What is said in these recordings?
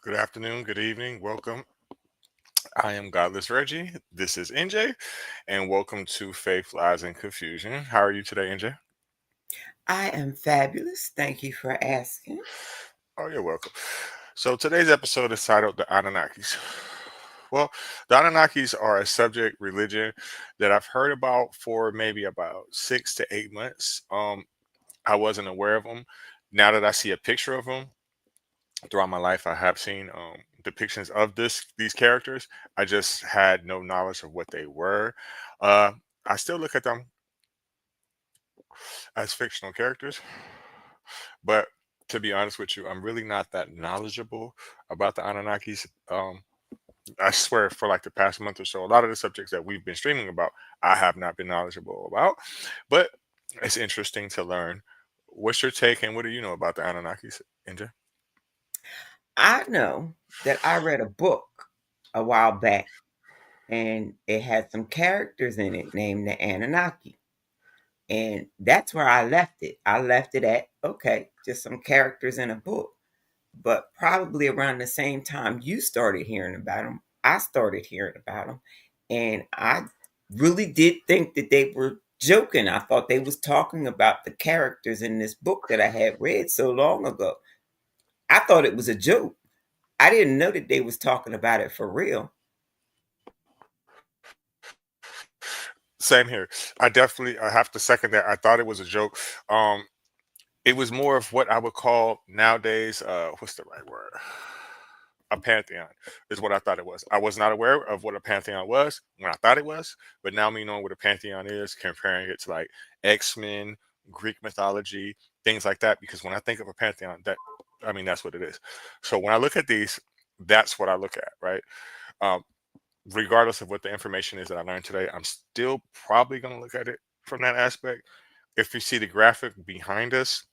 Good afternoon, good evening, welcome. I am Godless Reggie. This is NJ, and welcome to Faith, Lies, and Confusion. How are you today, NJ? I am fabulous. Thank you for asking. Oh, you're welcome. So today's episode is titled The Anunnakis. Well, the Anunnakis are a subject religion that I've heard about for maybe about 6 to 8 months. I wasn't aware of them. Now that I see a picture of them, throughout my life, I have seen depictions of these characters. I just had no knowledge of what they were. Uh, I still look at them as fictional characters, but to be honest with you, I'm really not that knowledgeable about the Anunnakis. I swear, for like the past month or so, a lot of the subjects that we've been streaming about, I have not been knowledgeable about. But it's interesting to learn. What's your take, and what do you know about the Anunnakis, Inja? I know that I read a book a while back and it had some characters in it named the Anunnaki. And that's where I left it. I left it at, okay, just some characters in a book. But probably around the same time you started hearing about them, I started hearing about them. And I really did think that they were joking. I thought they was talking about the characters in this book that I had read so long ago. I thought it was a joke. I didn't know that they was talking about it for real. Same here. I have to second that. I thought it was a joke. Um, it was more of what I would call nowadays, what's the right word? A pantheon is what I thought it was. I was not aware of what a pantheon was when I thought it was, but now me knowing what a pantheon is, comparing it to like X-Men, Greek mythology, things like that. Because when I think of a pantheon, that's what it is. So when I look at these, that's what I look at, right? Um, Regardless of what the information is that I learned today, I'm still probably going to look at it from that aspect. If you see the graphic behind us,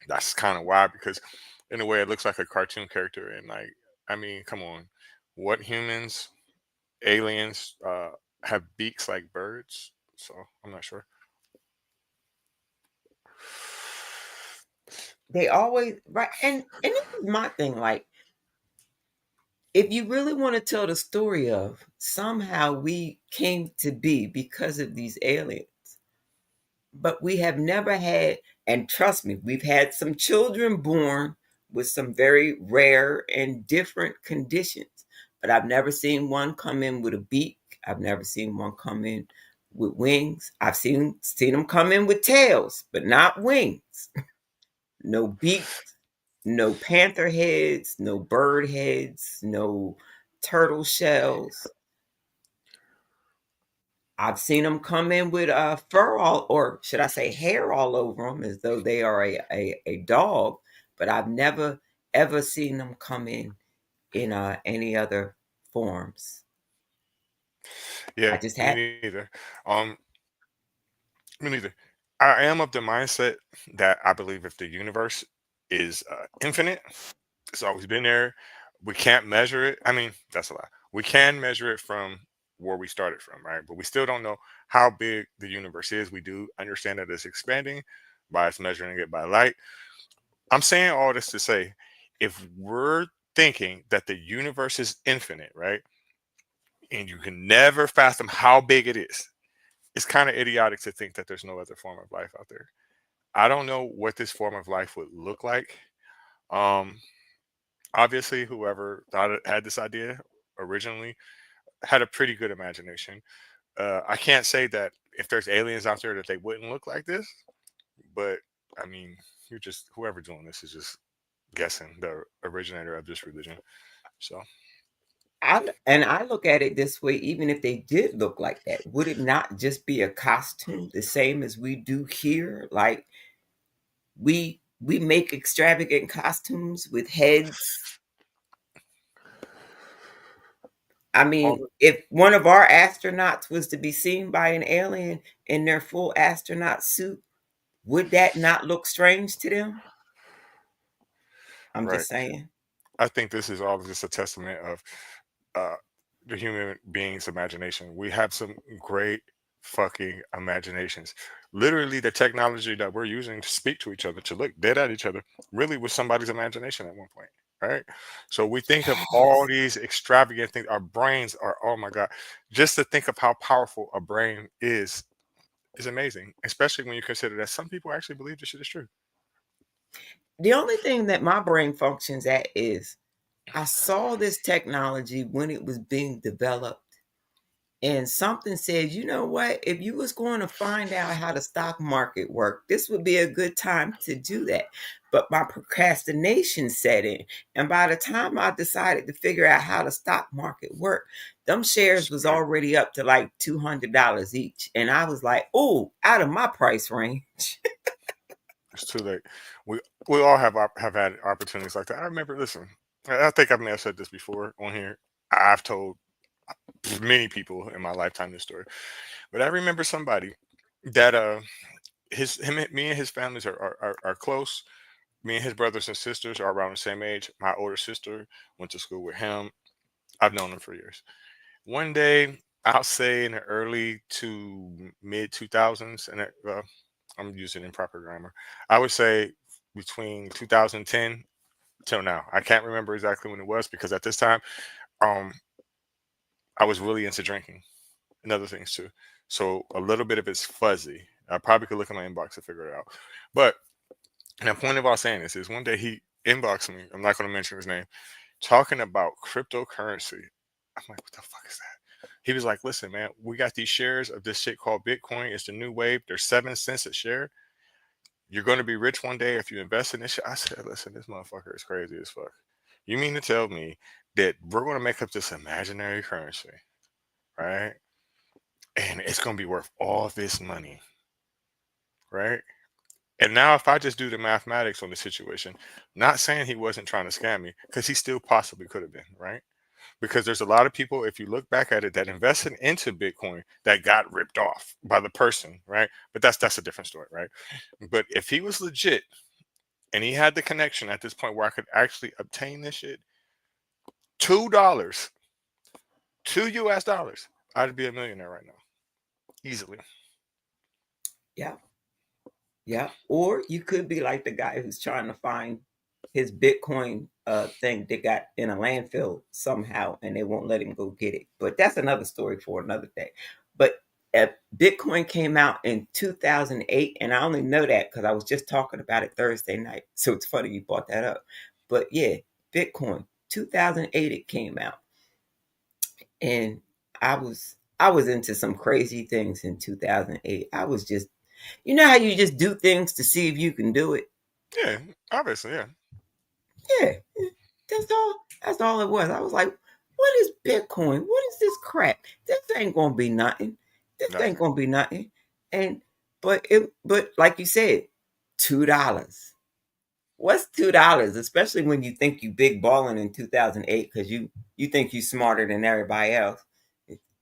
that's kind of why, because in a way it looks like a cartoon character. And like, come on, what humans, aliens, have beaks like birds? So I'm not sure. They always right, and this is my thing. Like, if you really want to tell the story of somehow we came to be because of these aliens, but we have never had, and trust me, we've had some children born with some very rare and different conditions, but I've never seen one come in with a beak. I've never seen one come in with wings. I've seen them come in with tails, but not wings. No beaks, no panther heads, no bird heads, no turtle shells. I've seen them come in with fur all, or should I say, hair all over them, as though they are a dog. But I've never ever seen them come in any other forms. Yeah, I just me have. neither. Um, me neither. I am of the mindset that I believe if the universe is infinite, it's always been there. We can't measure it. That's a lie. We can measure it from where we started from, right? But we still don't know how big the universe is. We do understand that it's expanding by us measuring it by light. I'm saying all this to say, if we're thinking that the universe is infinite, right? And you can never fathom how big it is, it's kind of idiotic to think that there's no other form of life out there. I don't know what this form of life would look like. Um, Obviously, whoever had this idea originally had a pretty good imagination. I can't say that if there's aliens out there that they wouldn't look like this, but I mean, you're just whoever doing this is just guessing the originator of this religion. So I look at it this way: even if they did look like that, would it not just be a costume, the same as we do here? Like we make extravagant costumes with heads. I all mean, if one of our astronauts was to be seen by an alien in their full astronaut suit, would that not look strange to them? I'm right. just saying. I think this is all just a testament of uh, the human being's imagination. We have some great fucking imaginations. Literally, the technology that we're using to speak to each other, to look dead at each other, really was somebody's imagination at one point. right? So we think of all Yes. these extravagant things. Our brains are, oh my God, just to think of how powerful a brain is amazing, especially when you consider that some people actually believe this shit is true. The only thing that my brain functions at is I saw this technology when it was being developed, and something said, you know what? If you was going to find out how the stock market worked, this would be a good time to do that. But my procrastination set in, and by the time I decided to figure out how the stock market worked, them shares It's was too late. already up to like $200 each, and I was like, oh, out of my price range. It's too late. We we all have had opportunities like that. I remember. Listen, I think I may have said this before on here. I've told many people in my lifetime this story, but I remember somebody that me and his families are close. Me and his brothers and sisters are around the same age. My older sister went to school with him. I've known him for years. One day, I'll say in the early to mid 2000s, and I'm using improper grammar. I would say between 2010 till now. I can't remember exactly when it was because at this time, um, I was really into drinking and other things too. So a little bit of it's fuzzy. I probably could look in my inbox to figure it out. But the point about saying this is one day he inboxed me. I'm not going to mention his name, talking about cryptocurrency. I'm like, what the fuck is that? He was like, listen, man, we got these shares of this shit called Bitcoin. It's the new wave. There's 7 cents a share. You're going to be rich one day if you invest in this shit. I said, listen, this motherfucker is crazy as fuck. You mean to tell me that we're going to make up this imaginary currency, right? And it's going to be worth all this money, right? And now, if I just do the mathematics on the situation, not saying he wasn't trying to scam me, because he still possibly could have been, right? Because there's a lot of people, if you look back at it, that invested into Bitcoin that got ripped off by the person, right? But that's a different story, right? But if he was legit and he had the connection at this point where I could actually obtain this shit, $2, $2 US, I'd be a millionaire right now, easily. Yeah. Yeah. Or you could be like the guy who's trying to find his Bitcoin thing that got in a landfill somehow and they won't let him go get it. But that's another story for another day. But Bitcoin came out in 2008, and I only know that because I was just talking about it Thursday night. So it's funny you brought that up. But yeah, Bitcoin, 2008 it came out. And I was into some crazy things in 2008. I was just, you know how you just do things to see if you can do it? Yeah, obviously, yeah. Yeah, that's all. That's all it was. I was like, "What is Bitcoin? What is this crap? This ain't gonna be nothing. This ain't Nothing. gonna be nothing." And but like you said, $2. What's $2? Especially when you think you big balling in 2008 because you think you smarter than everybody else.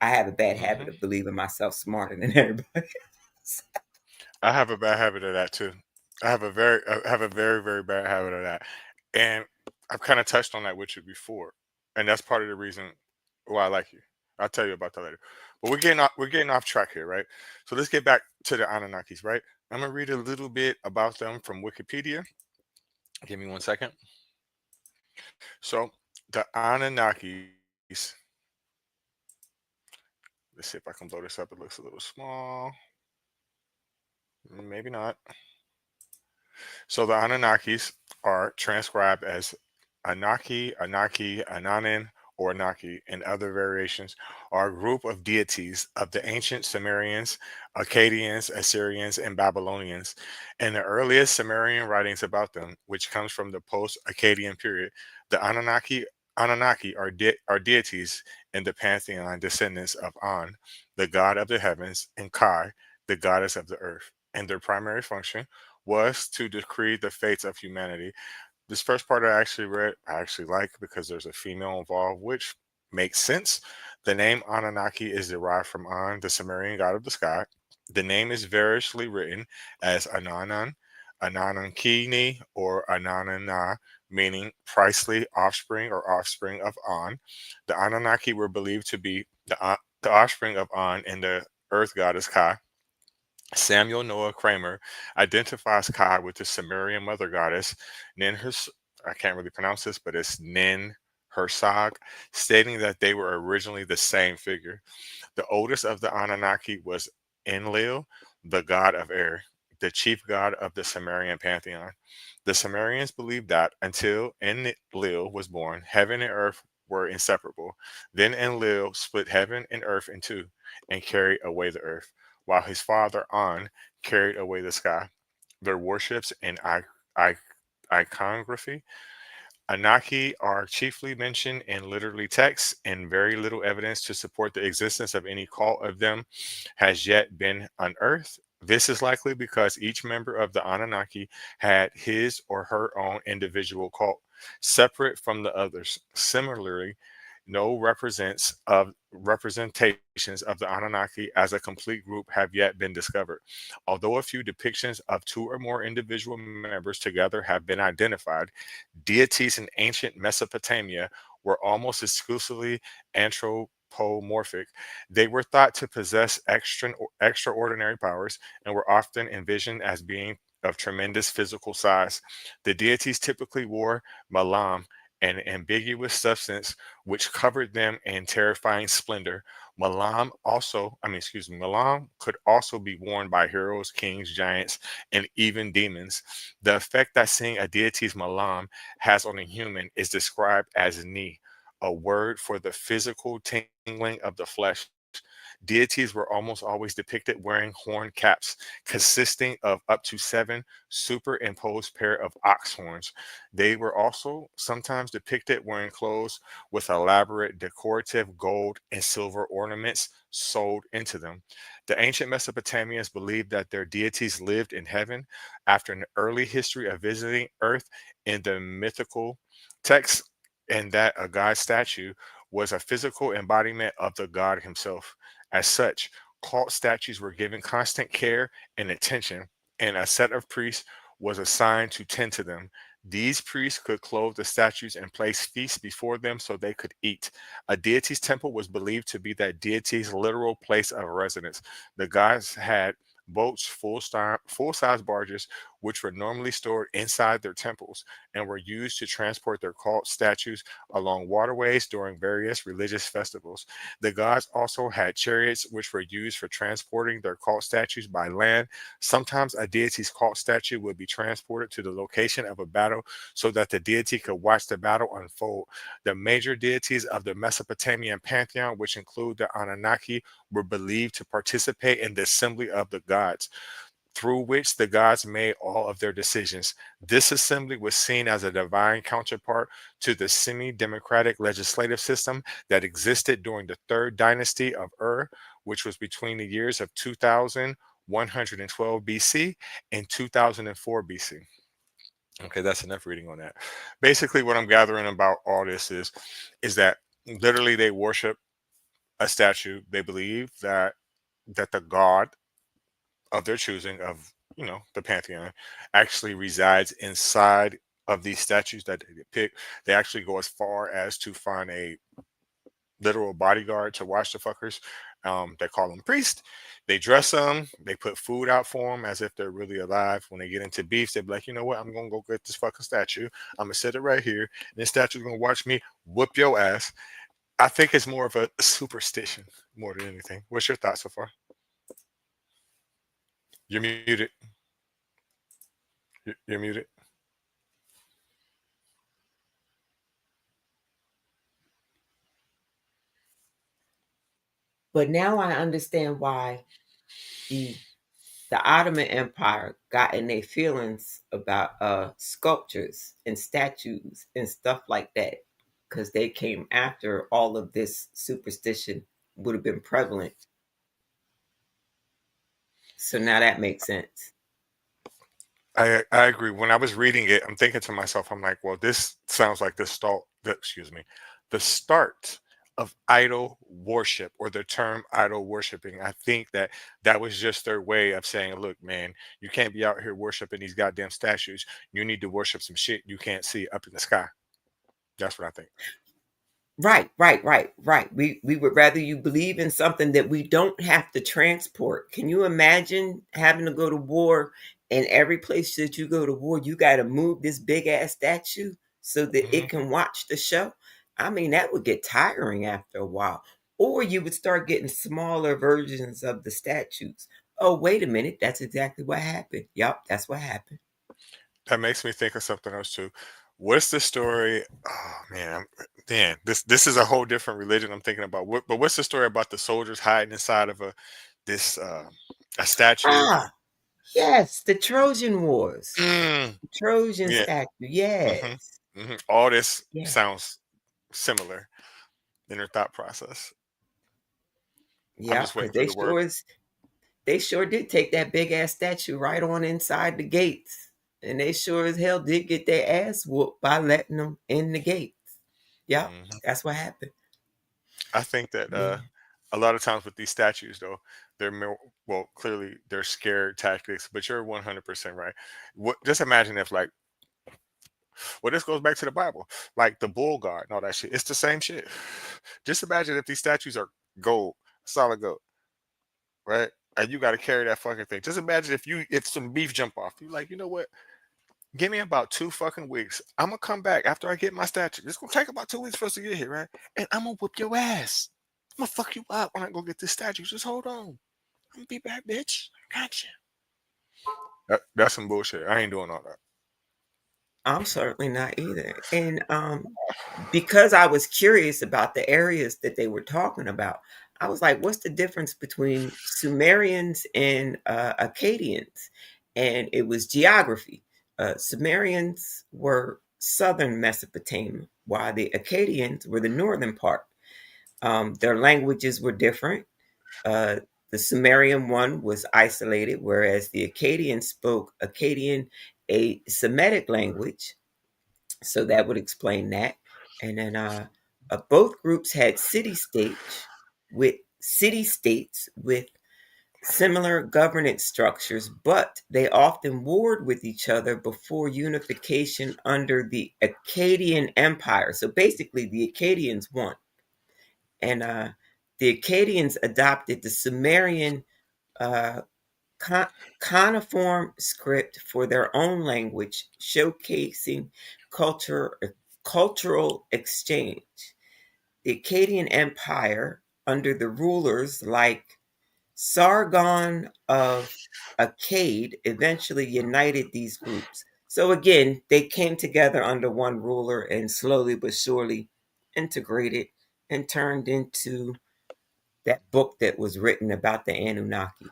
I have a bad habit Hmm. of believing myself smarter than everybody else. I have a bad habit of that too. I have a very bad habit of that, and I've kind of touched on that with you before, and that's part of the reason why I like you. I'll tell you about that later. But we're getting off track here, right? So let's get back to the Anunnakis, right? I'm gonna read a little bit about them from Wikipedia. Give me 1 second. So the Anunnakis. Let's see if I can blow this up. It looks a little small. Maybe not. So the Anunnakis are transcribed as Anaki, Anaki, Ananin, or Anaki, and other variations, are a group of deities of the ancient Sumerians, Akkadians, Assyrians, and Babylonians. And the earliest Sumerian writings about them, which comes from the post-Akkadian period, the Anunnaki are deities in the pantheon, descendants of An, the god of the heavens, and Kai, the goddess of the earth. And their primary function was to decree the fates of humanity. This first part I actually read, I actually like because there's a female involved, which makes sense. The name Anunnaki is derived from An, the Sumerian god of the sky. The name is variously written as Ananan, Ananankini, or Ananana, meaning pricely offspring or offspring of An. The Anunnaki were believed to be the offspring of An and the earth goddess Ka. Samuel Noah Kramer identifies Ka with the Sumerian mother goddess Ninhus. I can't really pronounce this, but it's Nin Hersog, stating that they were originally the same figure. The oldest of the Anunnaki was Enlil, the god of air, the chief god of the Sumerian pantheon. The Sumerians believed that until Enlil was born, heaven and earth were inseparable. Then Enlil split heaven and earth in two and carried away the earth, while his father An carried away the sky. Their worships and I- iconography Anunnaki are chiefly mentioned in literary texts, and very little evidence to support the existence of any cult of them has yet been unearthed. This is likely because each member of the Anunnaki had his or her own individual cult, separate from the others. Similarly, no representations of the Anunnaki as a complete group have yet been discovered. Although a few depictions of two or more individual members together have been identified, deities in ancient Mesopotamia were almost exclusively anthropomorphic. They were thought to possess extraordinary powers and were often envisioned as being of tremendous physical size. The deities typically wore malam, an ambiguous substance which covered them in terrifying splendor. Malam could also be worn by heroes, kings, giants, and even demons. The effect that seeing a deity's malam has on a human is described as ni, a word for the physical tingling of the flesh. Deities were almost always depicted wearing horn caps, consisting of up to seven superimposed pair of ox horns. They were also sometimes depicted wearing clothes with elaborate decorative gold and silver ornaments sewed into them. The ancient Mesopotamians believed that their deities lived in heaven after an early history of visiting Earth in the mythical texts, and that a god statue was a physical embodiment of the god himself. As such, cult statues were given constant care and attention, and a set of priests was assigned to tend to them. These priests could clothe the statues and place feasts before them so they could eat. A deity's temple was believed to be that deity's literal place of residence. The gods had boats, full-size barges, which were normally stored inside their temples and were used to transport their cult statues along waterways during various religious festivals. The gods also had chariots, which were used for transporting their cult statues by land. Sometimes a deity's cult statue would be transported to the location of a battle so that the deity could watch the battle unfold. The major deities of the Mesopotamian pantheon, which include the Anunnaki, were believed to participate in the assembly of the gods, through which the gods made all of their decisions. This assembly was seen as a divine counterpart to the semi democratic legislative system that existed during the third dynasty of Ur, which was between the years of 2112 BC and 2004 BC. Okay, that's enough reading on that. Basically, what I'm gathering about all this is that literally they worship a statue. They believe that the god of their choosing, of the pantheon, actually resides inside of these statues that they pick. They actually go as far as to find a literal bodyguard to watch the fuckers. They call them priest. They dress them. They put food out for them as if they're really alive. When they get into beefs, they be like, you know what? I'm gonna go get this fucking statue. I'm gonna set it right here. And this statue's gonna watch me whoop your ass. I think it's more of a superstition more than anything. What's your thoughts so far? You're muted. You're muted. But now I understand why the the Ottoman Empire got in their feelings about sculptures and statues and stuff like that, because they came after all of this superstition would have been prevalent. So now that makes sense. I agree. When I was reading it, I'm thinking to myself, I'm like, well, this sounds like the start of idol worship, or the term idol worshiping. I think that that was just their way of saying, look, man, you can't be out here worshiping these goddamn statues. You need to worship some shit you can't see up in the sky. That's what I think. Right, right, right, right. We would rather you believe in something that we don't have to transport. Can you imagine having to go to war, and every place that you go to war, you got to move this big ass statue? so that Hmm. it can watch the show. I mean, that would get tiring after a while. Or you would start getting smaller versions of the statues. Oh, wait a minute. That's exactly what happened. Yup, that's what happened. That makes me think of something else too. What's the story? Oh man, man, this is a whole different religion I'm thinking about. But what's the story about the soldiers hiding inside of this a statue? Ah, yes, the Trojan Wars. Mm, Trojan yeah. statue. Hmm. Yes. Hmm. All this Yeah. sounds similar in their thought process. I'm Yeah, just waiting because for the word. they sure did take that big ass statue right on inside the gates. And they sure as hell did get their ass whooped by letting them in the gates. Yep, Mhm. that's what happened. I think that Yeah. a lot of times with these statues, though, they're more, well, clearly they're scared tactics. But you're 100% right. What? Just imagine if, like, well, this goes back to the Bible, like the bull guard and all that shit. It's the same shit. Just imagine if these statues are gold, solid gold, right? And you got to carry that fucking thing. Just imagine if some beef jump off, you like, you know what? Give me about 2 fucking weeks. I'm gonna come back after I get my statue. It's gonna take about 2 weeks for us to get here, right? And I'm gonna whoop your ass. I'm gonna fuck you up when I go get this statue. Just hold on. I'm gonna be back, bitch. Gotcha. That's some bullshit. I ain't doing all that. I'm certainly not either. And because I was curious about the areas that they were talking about, I was like, what's the difference between Sumerians and Akkadians? And it was geography. Sumerians were southern Mesopotamia, while the Akkadians were the northern part. Their languages were different. Uh, the Sumerian one was isolated, whereas the Akkadians spoke Akkadian, a Semitic language, so that would explain that. And then both groups had city states with similar governance structures, but they often warred with each other before unification under the Akkadian Empire. So basically, the Akkadians won, and the Akkadians adopted the Sumerian uh, con- cuneiform script for their own language, showcasing culture, cultural exchange. The Akkadian Empire, under the rulers like Sargon of Akkad, eventually united these groups. So again, they came together under one ruler and slowly but surely integrated and turned into that book that was written about the Anunnaki.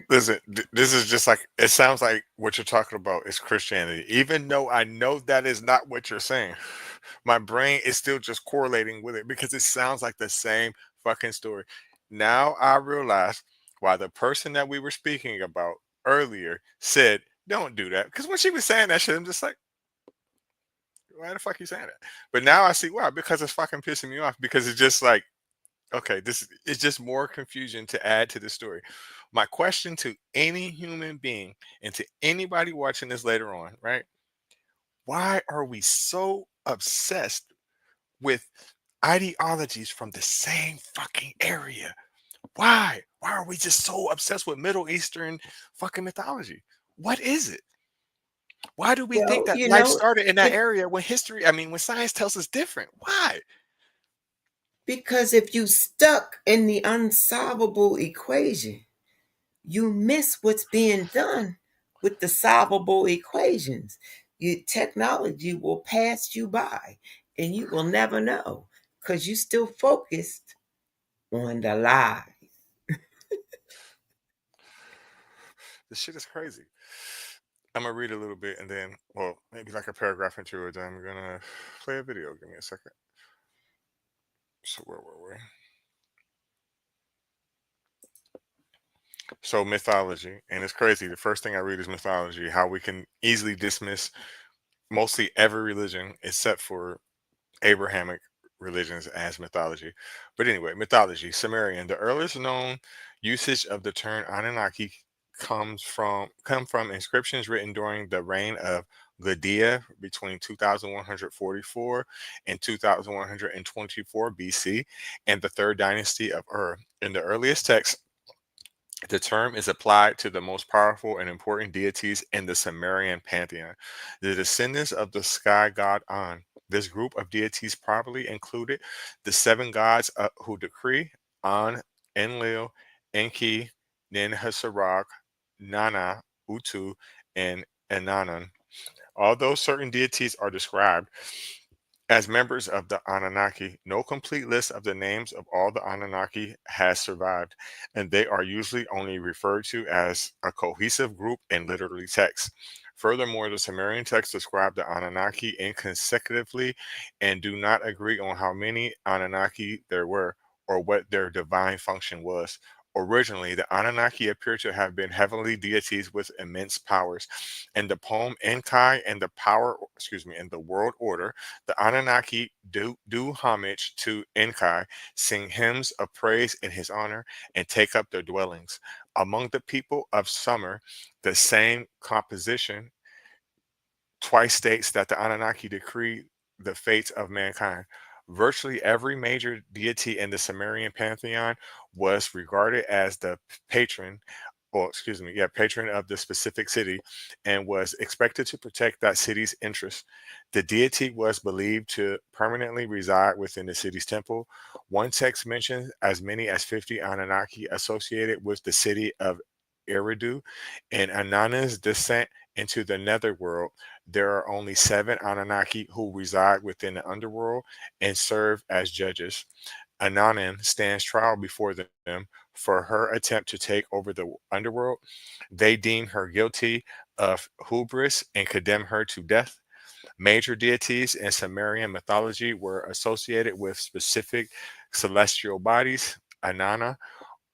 Listen, this is just like it sounds like what you're talking about is Christianity. Even though I know that is not what you're saying, my brain is still just correlating with it because it sounds like the same fucking story. Now I realize why the person that we were speaking about earlier said, "Don't do that." Because when she was saying that shit, I'm just like, "Why the fuck you saying that?" But now I see why. Because it's fucking pissing me off. Because it's just like, okay, this is just more confusion to add to the story. My question to any human being and to anybody watching this later on, right? Why are we so obsessed with ideologies from the same fucking area? Why? Why are we just so obsessed with Middle Eastern fucking mythology? What is it? Why do we think Well, that you life know, started in that if area when history, I mean, when science tells us different? Why? because if you stuck in the unsolvable equation, you miss what's being done with the solvable equations. Your technology will pass you by and you will never know because you still focused on the lie. This shit is crazy. I'm gonna read a little bit and then, well, maybe like a paragraph into it. Then I'm gonna play a video. Give me a second. So where were we? So mythology, and it's crazy. The first thing I read is mythology. How we can easily dismiss mostly every religion except for Abrahamic religions as mythology. But anyway, mythology, Sumerian. The earliest known usage of the term Anunnaki come from inscriptions written during the reign of Gudea between 2144 and 2124 BC and the third dynasty of Ur. In the earliest texts, The term is applied to the most powerful and important deities in the Sumerian pantheon, the descendants of the sky god An. This group of deities probably included the seven gods who decree An, Enlil, Enki, Ninhursag, Nana, Utu, and Ananan. Although certain deities are described as members of the Anunnaki, no complete list of the names of all the Anunnaki has survived, and they are usually only referred to as a cohesive group in literary texts. Furthermore, the Sumerian texts describe the Anunnaki inconsecutively and do not agree on how many Anunnaki there were or what their divine function was. Originally, the Anunnaki appear to have been heavenly deities with immense powers. In the poem Enkai and and the World Order, the Anunnaki do homage to Enkai, sing hymns of praise in his honor, and take up their dwellings. Among the people of summer, the same composition twice states that the Anunnaki decree the fates of mankind. Virtually every major deity in the Sumerian pantheon was regarded as the patron, patron of the specific city, and was expected to protect that city's interests. The deity was believed to permanently reside within the city's temple. One text mentions as many as 50 Anunnaki associated with the city of Eridu. In Ananna's descent into the netherworld, there are only seven Anunnaki who reside within the underworld and serve as judges. Ananan stands trial before them for her attempt to take over the underworld. They deem her guilty of hubris and condemn her to death. Major deities in Sumerian mythology were associated with specific celestial bodies. Anana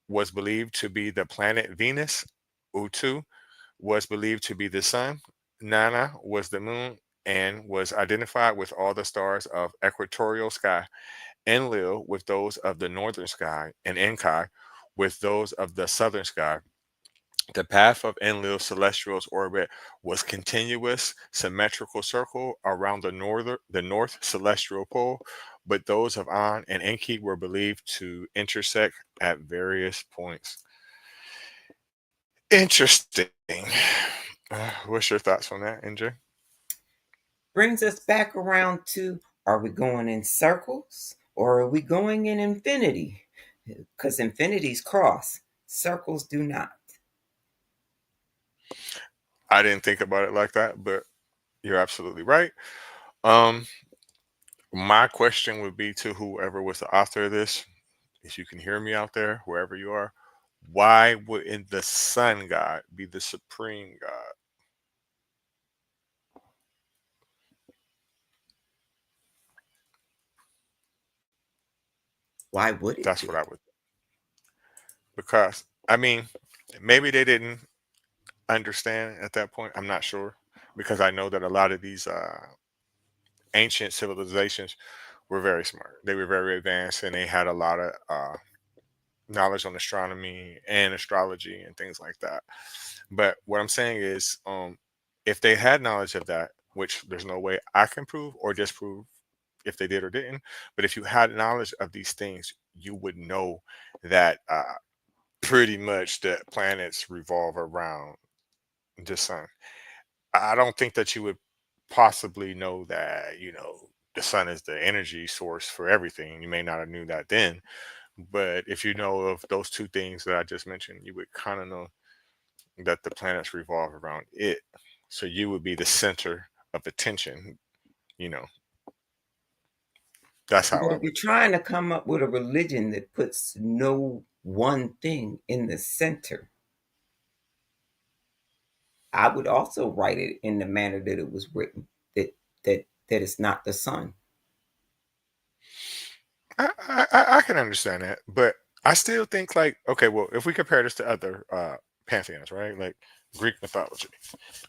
was believed to be the planet Venus. Utu was believed to be the sun. Nana was the moon and was identified with all the stars of equatorial sky. Enlil with those of the northern sky, and Enkai with those of the southern sky. The path of Enlil's celestial orbit was continuous, symmetrical circle around the north celestial pole, but those of An and Enki were believed to intersect at various points. Interesting. What's your thoughts on that, NJ? Brings us back around to, are we going in circles or are we going in infinity? Because infinities cross, circles do not. I didn't think about it like that, but you're absolutely right. Um, my question would be to whoever was the author of this, if you can hear me out there, wherever you are, why wouldn't the sun god be the supreme god? Why would it That's what be? I would, because I mean, maybe they didn't understand at that point. I'm not sure, because I know that a lot of these ancient civilizations were very smart. They were very advanced, and they had a lot of knowledge on astronomy and astrology and things like that. But what I'm saying is, if they had knowledge of that, which there's no way I can prove or disprove if they did or didn't, but if you had knowledge of these things, you would know that pretty much that planets revolve around the sun. I don't think that you would possibly know that, the sun is the energy source for everything. You may not have knew that then, but if you know of those two things that I just mentioned, you would kind of know that the planets revolve around it. So you would be the center of attention. You know, that's how But I if you're would. trying to come up with a religion that puts no one thing in the center, I would also write it in the manner that it was written, that it's not the sun. I can understand that, but I still think, like, okay, well, if we compare this to other pantheons, right, like Greek mythology,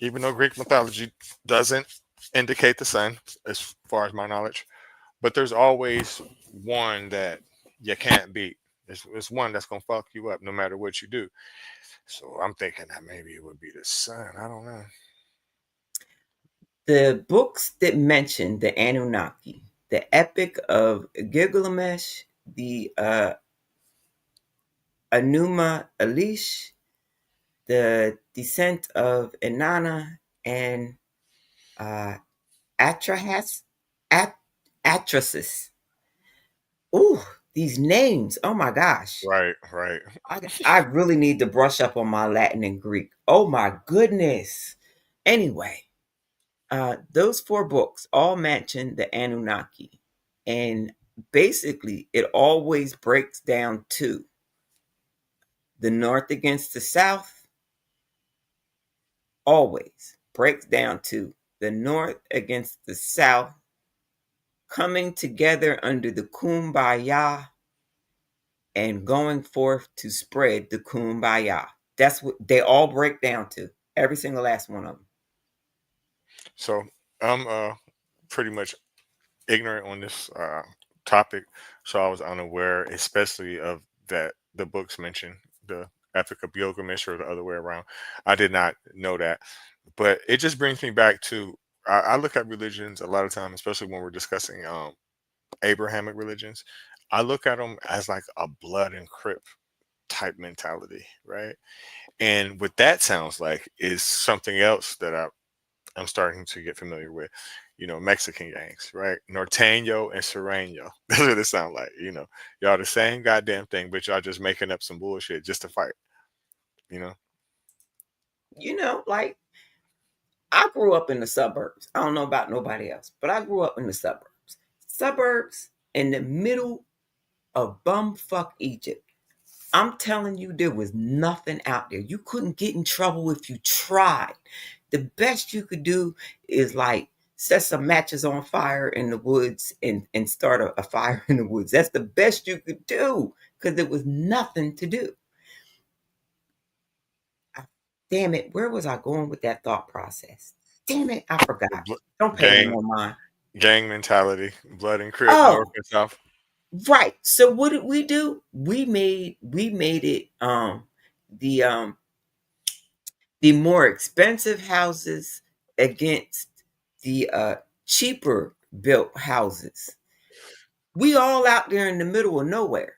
even though Greek mythology doesn't indicate the sun, as far as my knowledge, but there's always one that you can't beat. It's one that's gonna fuck you up no matter what you do. So I'm thinking that maybe it would be the sun. I don't know. The books that mention the Anunnaki, the Epic of Gilgamesh, the Anuma Elish, the descent of Inanna, and uh, Atrahas, At- Atrasis. Ooh, these names. Oh my gosh. Right, right. I really need to brush up on my Latin and Greek. Oh my goodness. Anyway, those four books all mention the Anunnaki. And basically, it always breaks down to the North against the South, always breaks down to the North against the South coming together under the Kumbaya and going forth to spread the Kumbaya. That's what they all break down to. Every single last one of them. So I'm pretty much ignorant on this topic, so I was unaware, especially of that the books mention the Epic of Gilgamesh or the other way around. I did not know that, but it just brings me back to I look at religions a lot of time, especially when we're discussing Abrahamic religions. I look at them as like a blood and crip type mentality, right? And what that sounds like is something else that I'm starting to get familiar with, Mexican gangs, right? Norteño and Sereno. That's what it sound like. Y'all the same goddamn thing, but y'all just making up some bullshit just to fight, you know? Like I grew up in the suburbs. I don't know about nobody else, but I grew up in the suburbs. Suburbs in the middle of bumfuck Egypt. I'm telling you, there was nothing out there. You couldn't get in trouble if you tried. The best you could do is like set some matches on fire in the woods and start a fire in the woods. That's the best you could do because there was nothing to do. Damn it, where was I going with that thought process? Damn it, I The forgot. Don't pay no gang more mind. gang mentality, blood and crip, north Oh, and south. right. So what did we do? We made it the um the more expensive houses against the cheaper built houses. We all out there in the middle of nowhere.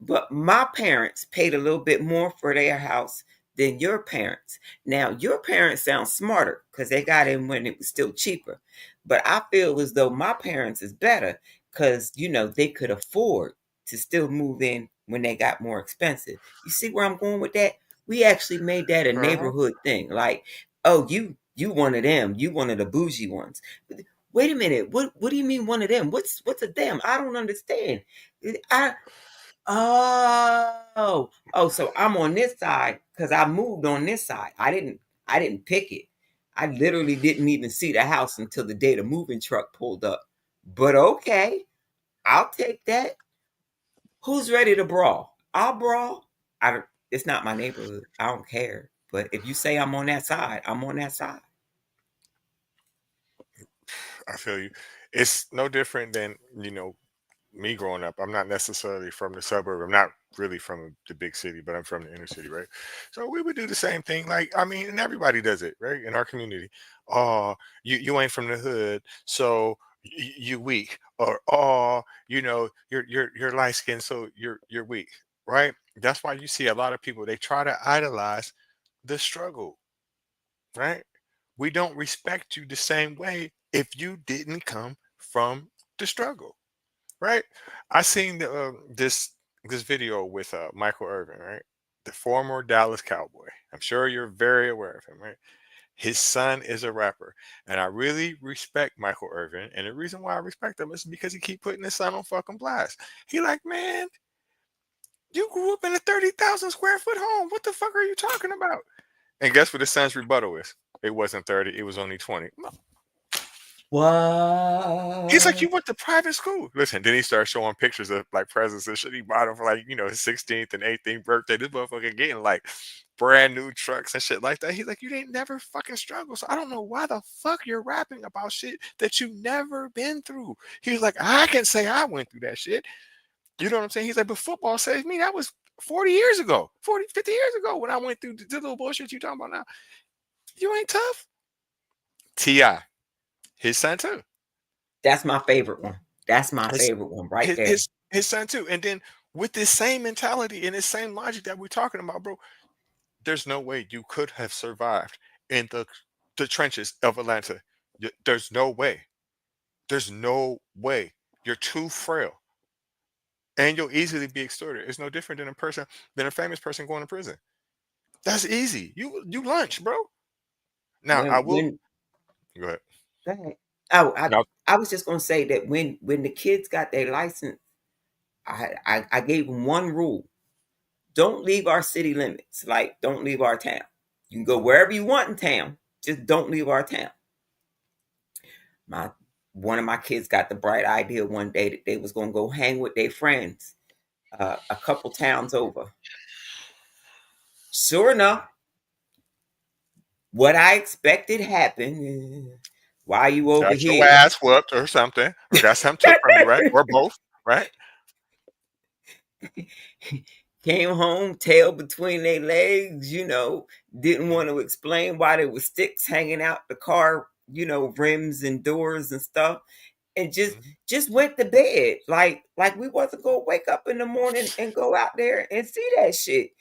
But my parents paid a little bit more for their house than your parents. Now, your parents sound smarter because they got in when it was still cheaper. But I feel as though my parents is better because, they could afford to still move in when they got more expensive. You see where I'm going with that? We actually made that a Uh-huh. neighborhood thing. Like, oh, you one of them. You one of the bougie ones. Wait a minute. What do you mean one of them? What's a them? I don't understand. I so I'm on this side because I moved on this side. I didn't pick it. I literally didn't even see the house until the day the moving truck pulled up. But okay, I'll take that. Who's ready to brawl? I'll brawl. It's not my neighborhood. I don't care. But if you say I'm on that side, I'm on that side. I feel you. It's no different than, me growing up. I'm not necessarily from the suburb. I'm not really from the big city, but I'm from the inner city, right? So we would do the same thing. Like, I mean, and everybody does it, right? In our community. Oh, you ain't from the hood, so you weak. Or oh, you're light skinned, so you're weak, right? That's why you see a lot of people, they try to idolize the struggle, right? We don't respect you the same way if you didn't come from the struggle, right? I seen this video with Michael Irvin, right? The former Dallas Cowboy. I'm sure you're very aware of him, right? His son is a rapper, and I really respect Michael Irvin. And the reason why I respect him is because he keep putting his son on fucking blast. He like, man, you grew up in a 30,000 square foot home. What the fuck are you talking about? And guess what his son's rebuttal is? It wasn't 30. It was only 20. He's like, you What? went to private school. Listen, then he started showing pictures of like presents and shit he bought him for like, his 16th and 18th birthday. This motherfucker getting like brand new trucks and shit like that. He's like, you ain't never fucking struggled. So I don't know why the fuck you're rapping about shit that you never been through. He's like, I can say I went through that shit. You know what I'm saying? He's like, but football saved me. That was 40 years ago, 40, 50 years ago when I went through the little bullshit you talking about now. You ain't tough. T.I., his son too. That's my favorite one. That's my His favorite one right his there. his his son too. And then with this same mentality and this same logic that we're talking about, bro, there's no way you could have survived in the trenches of Atlanta. There's no way. There's no way. You're too frail, and you'll easily be extorted. It's no different than a famous person going to prison. That's easy. You lunch, bro. Now I will when go ahead. go ahead. Oh, Now, I was just gonna say that when the kids got their license, I gave them one rule: don't leave our city limits. Like, don't leave our town. You can go wherever you want in town, just don't leave our town. My One of my kids got the bright idea one day that they was gonna go hang with their friends a couple towns over. Sure enough, what I expected happened. Why you over got your here? ass whooped or something, or got something took from you, right? Or both, right? Came home, tail between their legs, didn't want to explain why there was sticks hanging out the car, rims and doors and stuff. And just Mhm. just went to bed. Like we wasn't gonna wake up in the morning and go out there and see that shit.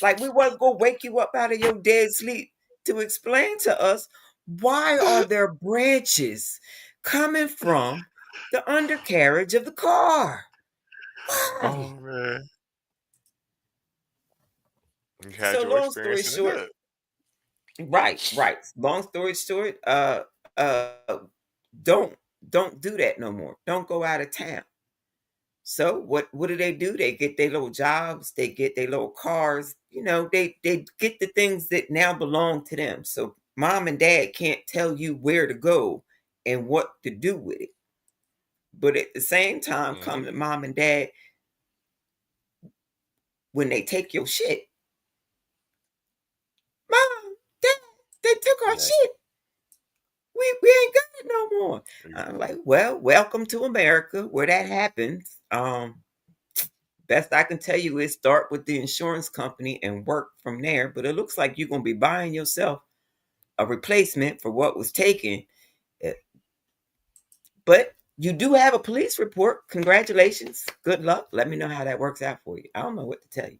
Like we wasn't gonna wake you up out of your dead sleep to explain to us why are there branches coming from the undercarriage of the car? Oh Why? man, you had So your long story experience in the short, hood. right. Long story short, don't don't do that no more. Don't go out of town. So what do? They get their little jobs, they get their little cars, they get the things that now belong to them. So mom and dad can't tell you where to go and what to do with it. But at the same time, Hmm. come to mom and dad when they take your shit. Mom, dad, they took our Right. shit. We ain't got it no more. Ex- I'm like, well, welcome to America where that happens. Best I can tell you is start with the insurance company and work from there. But it looks like you're gonna be buying yourself a replacement for what was taken. Uh, But you do have a police report. Congratulations. Good luck. Let me know how that works out for you. I don't know what to tell you.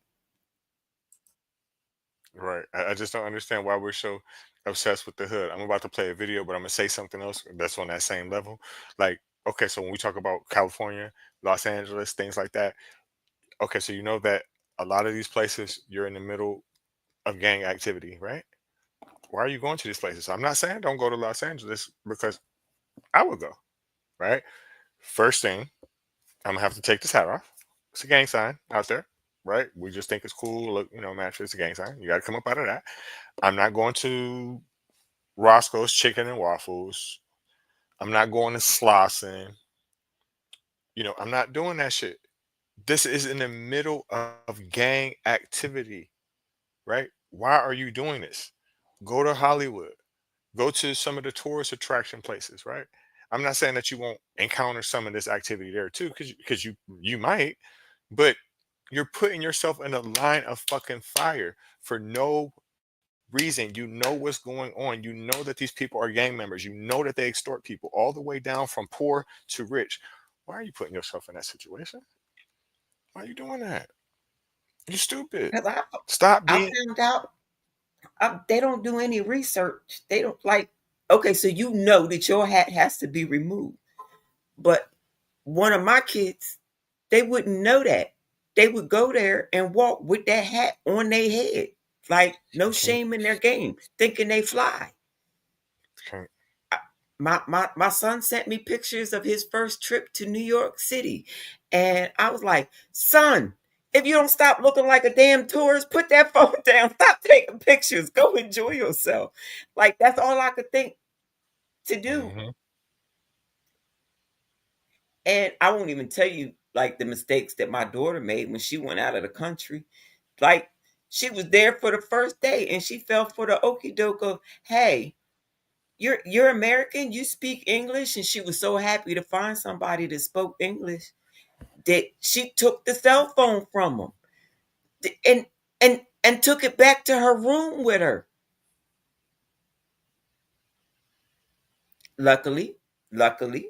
Right. I just don't understand why we're so obsessed with the hood. I'm about to play a video, but I'm gonna say something else that's on that same level. Like, okay, so when we talk about California, Los Angeles, things like that, okay, so you know that a lot of these places you're in the middle of gang activity, right? Why are you going to these places? I'm not saying don't go to Los Angeles because I would go, right? First thing, I'm gonna have to take this hat off. It's a gang sign out there, right? We just think it's cool. Look, match it's a gang sign. You got to come up out of that. I'm not going to Roscoe's Chicken and Waffles. I'm not going to Slauson. I'm not doing that shit. This is in the middle of gang activity, right? Why are you doing this? Go to Hollywood. Go to some of the tourist attraction places, right? I'm not saying that you won't encounter some of this activity there too, because you might, but you're putting yourself in a line of fucking fire for no reason. You know what's going on. You know that these people are gang members. You know that they extort people all the way down from poor to rich. Why are you putting yourself in that situation? Why are you doing that? You stupid. Because Stop I being. found out they don't do any research. They don't like, okay, so you know that your hat has to be removed. But one of my kids, they wouldn't know that. They would go there and walk with that hat on their head, like no You can't, shame in their game, thinking they fly. can't. My son sent me pictures of his first trip to New York City, and I was like, son, if you don't stop looking like a damn tourist, put that phone down. Stop taking pictures. Go enjoy yourself. Like that's all I could think to do. Hmm. And I won't even tell you like the mistakes that my daughter made when she went out of the country. Like she was there for the first day and she fell for the okie doke of, hey, you're American, you speak English, and she was so happy to find somebody that spoke English that she took the cell phone from them and and took it back to her room with her. Luckily, luckily,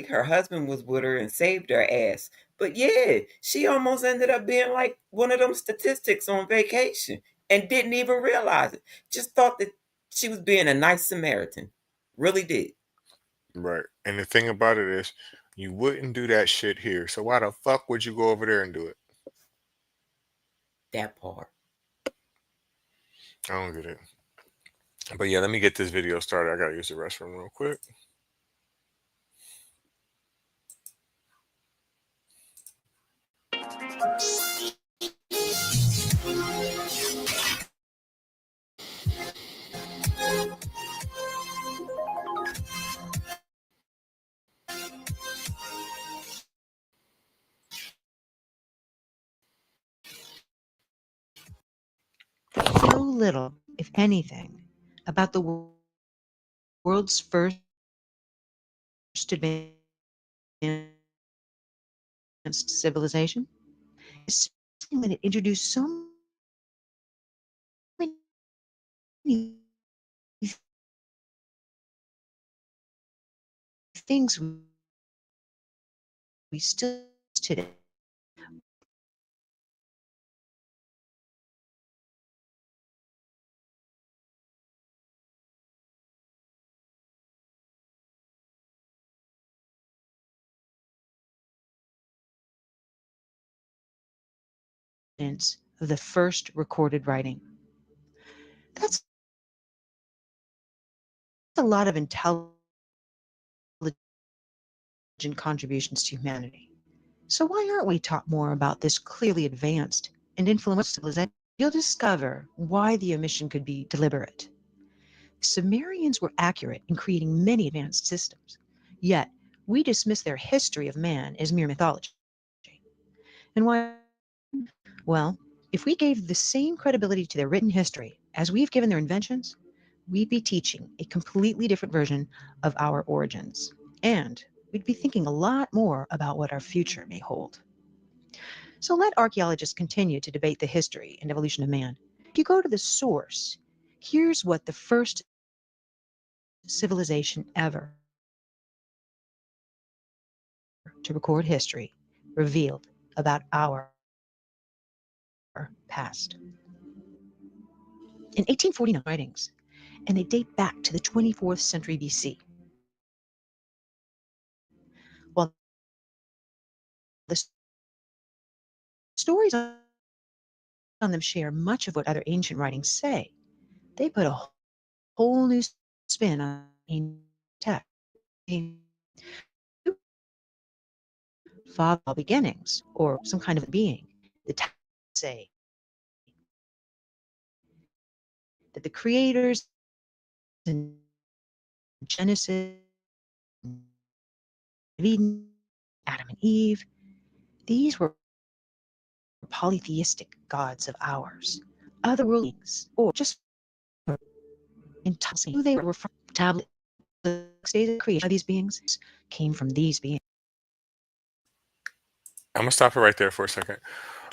her husband was with her and saved her ass. But yeah, she almost ended up being like one of them statistics on vacation and didn't even realize it. Just thought that she was being a nice Samaritan. Really did. Right. And the thing about it is, you wouldn't do that shit here. So why the fuck would you go over there and do it? That part. I don't get it. But yeah, let me get this video started. I gotta use the restroom real quick. So little, if anything, about the world's first advanced civilization, especially when it introduced so many things we still use today. Of the first recorded writing. That's a lot of intelligent contributions to humanity. So why aren't we taught more about this clearly advanced and influential civilization? You'll discover why the omission could be deliberate. Sumerians were accurate in creating many advanced systems, yet we dismiss their history of man as mere mythology. And why? Well, if we gave the same credibility to their written history as we've given their inventions, we'd be teaching a completely different version of our origins. And we'd be thinking a lot more about what our future may hold. So let archaeologists continue to debate the history and evolution of man. If you go to the source, here's what the first civilization ever to record history revealed about our past. In 1849 writings, and they date back to the 24th century BC. While the stories on them share much of what other ancient writings say, they put a whole new spin on ancient text. Father beginnings, or some kind of being. The texts say that the creators in Genesis, Eden, Adam and Eve, these were polytheistic gods of ours, otherworldly beings, or just intoxicating. Who they were from tablet days of creation of these beings came from these beings. I'm gonna stop it right there for a second.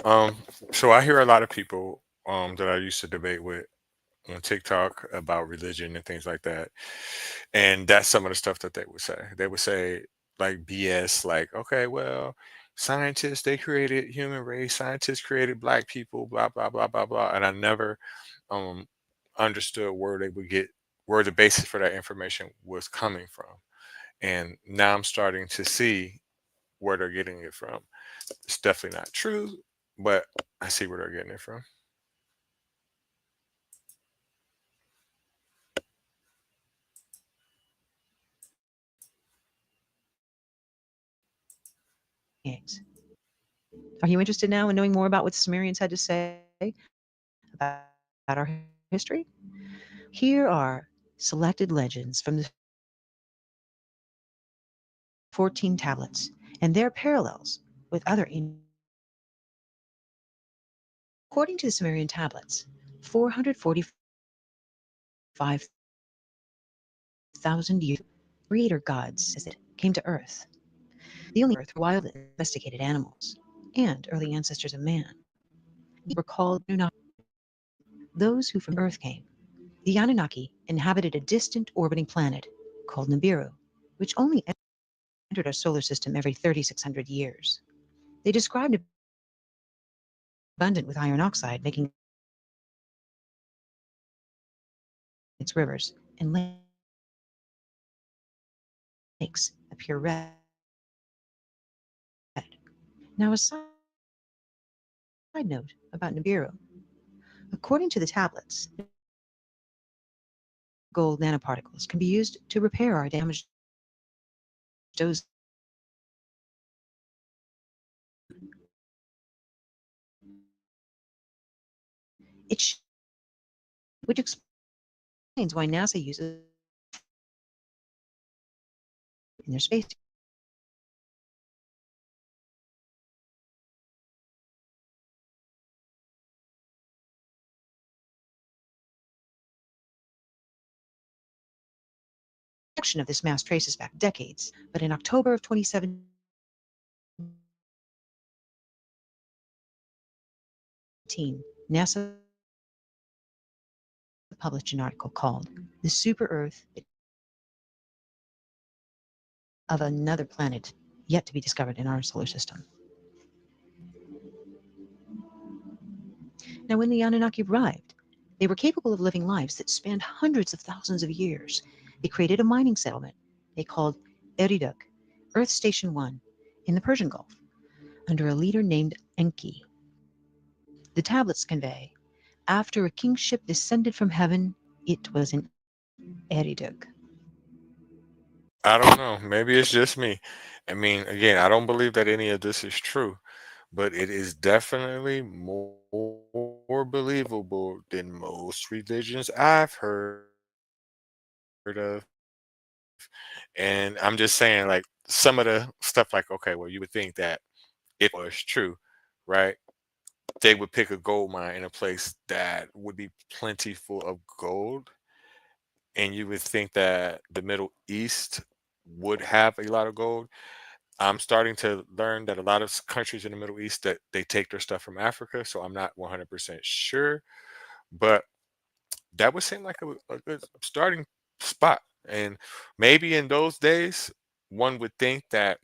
Um, so I hear a lot of people that I used to debate with on TikTok about religion and things like that. And that's some of the stuff that they would say. They would say like BS, like, okay, well, scientists, they created human race, scientists created black people, blah, blah, blah, blah, blah. And I never um understood where they would get where the basis for that information was coming from. And now I'm starting to see where they're getting it from. It's definitely not true, but I see where they're getting it from. Are you interested now in knowing more about what the Sumerians had to say about our history? Here are selected legends from the 14 tablets and their parallels with other ancient. According to the Sumerian tablets, 445,000 years creator gods as it came to Earth. The only Earth were wild and domesticated animals and early ancestors of man. These were called Anunnaki, those who from Earth came. The Anunnaki inhabited a distant orbiting planet called Nibiru, which only entered our solar system every 3,600 years. They described abundant with iron oxide, making its rivers and lakes appear red. Now, a side note about Nibiru. According to the tablets, gold nanoparticles can be used to repair our damaged ozone, it which explains why NASA uses in their space. Production of this mass traces back decades, but in October of 2017, NASA published an article called "The Super Earth of Another Planet Yet to be Discovered in Our Solar System." Now, when the Anunnaki arrived, they were capable of living lives that spanned hundreds of thousands of years. They created a mining settlement they called Eriduk, Earth Station 1, in the Persian Gulf, under a leader named Enki. The tablets convey, after a kingship descended from heaven, it was in Eriduk. I don't know. Maybe it's just me. I mean, again, I don't believe that any of this is true, but it is definitely more believable than most religions I've heard of. And I'm just saying, like, some of the stuff, like, okay, well, you would think that if it was true, right, they would pick a gold mine in a place that would be plentiful of gold. And you would think that the Middle East would have a lot of gold. I'm starting to learn that a lot of countries in the Middle East that they take their stuff from Africa, so I'm not 100% sure, but that would seem like a good starting spot. And maybe in those days, one would think that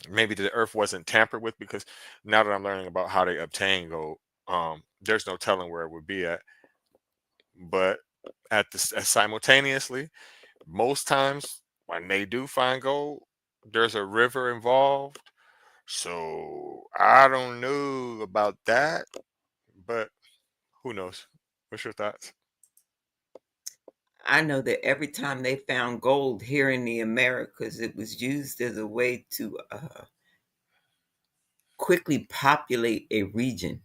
maybe the earth wasn't tampered with, because now that I'm learning about how they obtain gold, there's no telling where it would be at. But simultaneously, most times when they do find gold, there's a river involved. So I don't know about that, but who knows? What's your thoughts? I know that every time they found gold here in the Americas, it was used as a way to quickly populate a region.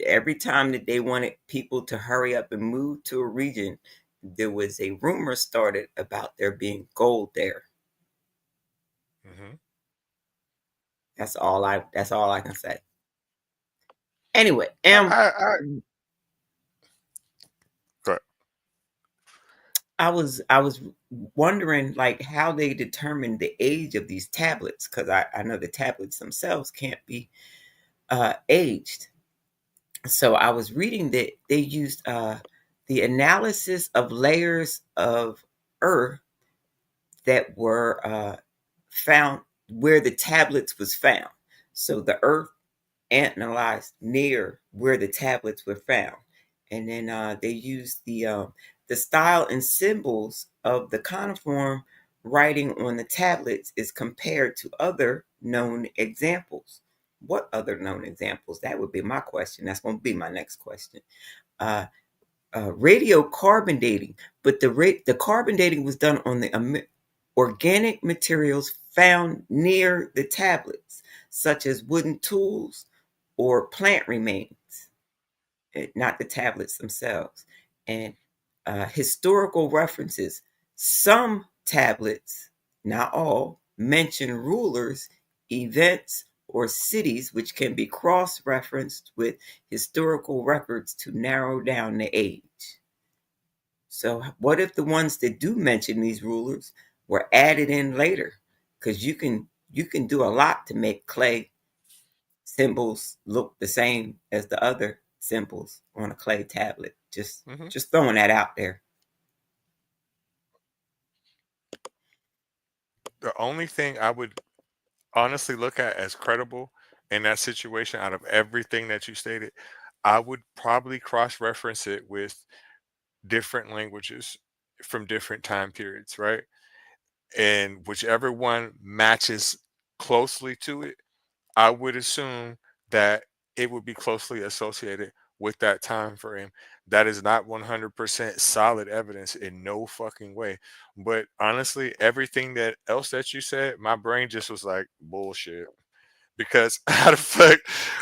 Every time that they wanted people to hurry up and move to a region, there was a rumor started about there being gold there. Hmm. That's all I can say. Anyway, I Good. I was wondering like how they determined the age of these tablets, because I know the tablets themselves can't be aged. So I was reading that they used the analysis of layers of earth that were found where the tablets was found. So the earth analyzed near where the tablets were found, and then they used the style and symbols of the cuneiform writing on the tablets is compared to other known examples. What other known examples? That would be my question. That's going to be my next question. Uh, radiocarbon dating, but the carbon dating was done on the organic materials found near the tablets, such as wooden tools or plant remains, not the tablets themselves. And historical references. Some tablets, not all, mention rulers, events, or cities, which can be cross referenced with historical records to narrow down the age. So, what if the ones that do mention these rulers were added in later? Because you can do a lot to make clay symbols look the same as the other symbols on a clay tablet. Just Hmm. just throwing that out there. The only thing I would honestly look at as credible in that situation out of everything that you stated, I would probably cross reference it with different languages from different time periods, right? And whichever one matches closely to it, I would assume that it would be closely associated with that time frame. That is not 100% solid evidence in no fucking way. But honestly, everything that else that you said, my brain just was like bullshit. Because how the fuck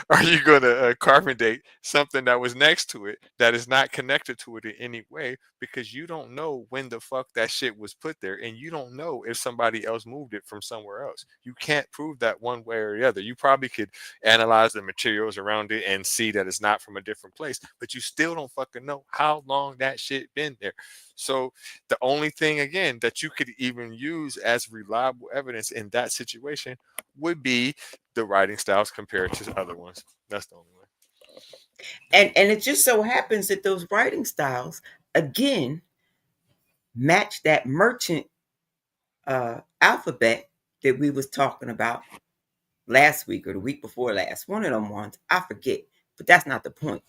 are you going to carbon date something that was next to it that is not connected to it in any way? Because you don't know when the fuck that shit was put there, and you don't know if somebody else moved it from somewhere else. You can't prove that one way or the other. You probably could analyze the materials around it and see that it's not from a different place, but you still don't fucking know how long that shit been there. So the only thing again that you could even use as reliable evidence in that situation would be the writing styles compared to other ones. That's the only way. And it just so happens that those writing styles again match that merchant alphabet that we was talking about last week or the week before last. One of them ones, I forget, but that's not the point.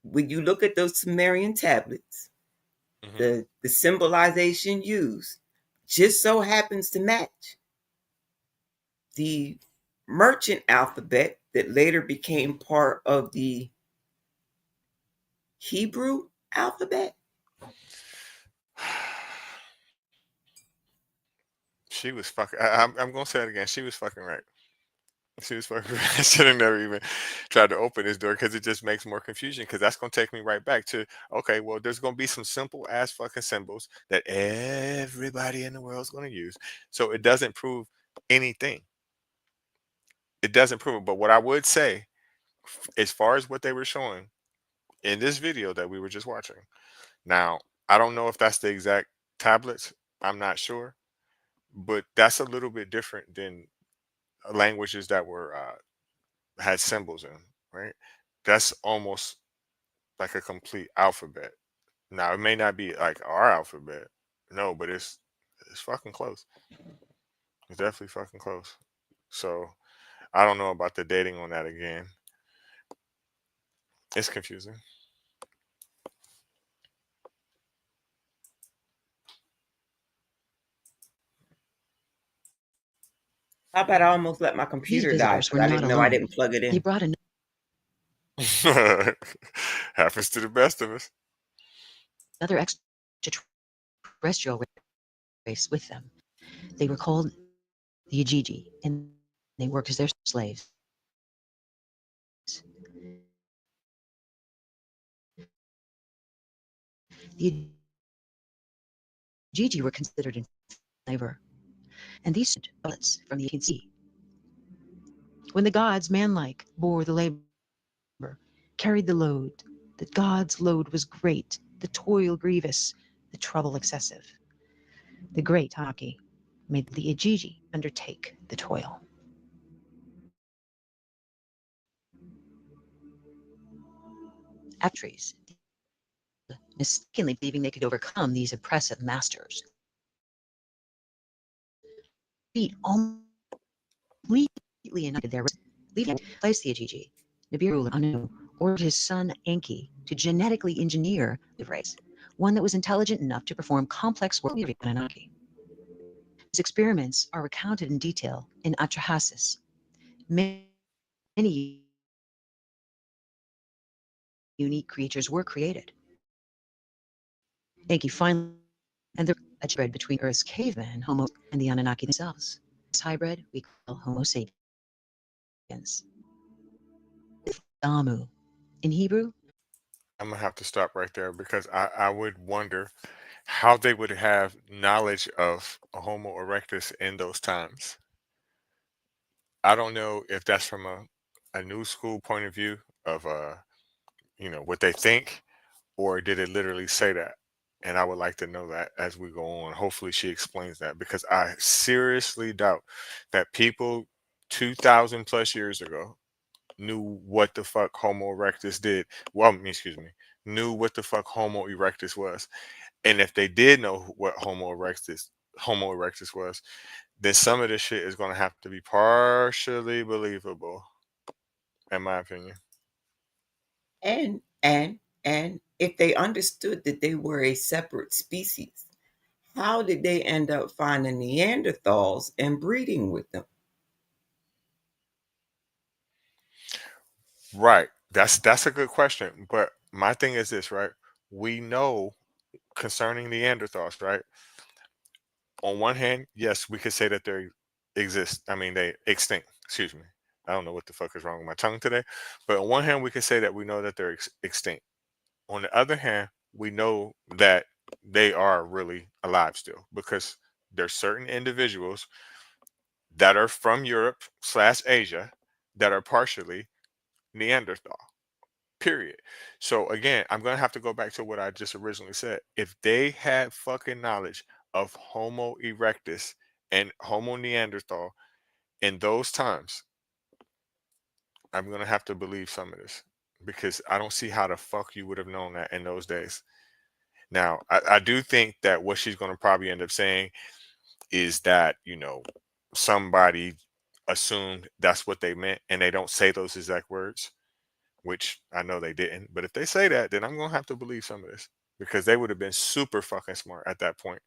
When you look at those Sumerian tablets, Hmm. the symbolization used just so happens to match the merchant alphabet that later became part of the Hebrew alphabet. She was fucking. I'm gonna say it again. She was fucking right. She was fucking right. I should have never even tried to open this door because it just makes more confusion. Because that's gonna take me right back to okay. Well, there's gonna be some simple ass fucking symbols that everybody in the world is gonna use. So it doesn't prove anything. It doesn't prove it. But what I would say, as far as what they were showing in this video that we were just watching, now I don't know if that's the exact tablets. I'm not sure, but that's a little bit different than languages that were had symbols in, right? That's almost like a complete alphabet. Now it may not be like our alphabet, no, but it's fucking close. It's definitely fucking close. So I don't know about the dating on that again. It's confusing. How about I almost let my These computer die visitors because were I not didn't know I alone. didn't plug it They in. brought Happens to the best of us. another extraterrestrial race with them. They were called the Ajiji, and they worked as their slaves. The Ajiji were considered in labor, and these bullets from the sea. When the gods, manlike, bore the labor, carried the load, the gods' load was great, the toil grievous, the trouble excessive. The great Anunnaki made the Ajiji undertake the toil. Trees, mistakenly believing they could overcome these oppressive masters, beat completely united their leaving place the Ajiji. Nibiru Anu ordered his son Enki to genetically engineer the race, one that was intelligent enough to perform complex work of Anunnaki. His experiments are recounted in detail in Atrahasis. Many unique creatures were created. Enki finally and the hybrid between Earth's caveman, Homo, and the Anunnaki themselves. This hybrid we call Homo sapiens. Damu. In Hebrew, I'm gonna have to stop right there because I would wonder how they would have knowledge of a Homo erectus in those times. I don't know if that's from a new school point of view of what they think, or did it literally say that? And I would like to know that as we go on. Hopefully she explains that because I seriously doubt that people 2000 plus years ago knew what the fuck Homo erectus did. Well, excuse me, knew what the fuck Homo erectus was. And if they did know what Homo erectus was, then some of this shit is going to have to be partially believable, in my opinion. And if they understood that they were a separate species, how did they end up finding Neanderthals and breeding with them? Right. That's a good question. But my thing is this, right? We know concerning Neanderthals, right? On one hand, yes, we could say that they exist. I mean, they extinct. Excuse me. I don't know what the fuck is wrong with my tongue today. But on one hand, we could say that we know that they're extinct. On the other hand, we know that they are really alive still because there's certain individuals that are from Europe slash Asia that are partially Neanderthal. Period. So again, I'm gonna have to go back to what I just originally said. If they had fucking knowledge of Homo erectus and Homo neanderthal in those times, I'm gonna have to believe some of this because I don't see how the fuck you would have known that in those days. Now, I do think that what she's gonna probably end up saying is that, somebody assumed that's what they meant and they don't say those exact words, which I know they didn't. But if they say that, then I'm gonna have to believe some of this because they would have been super fucking smart at that point.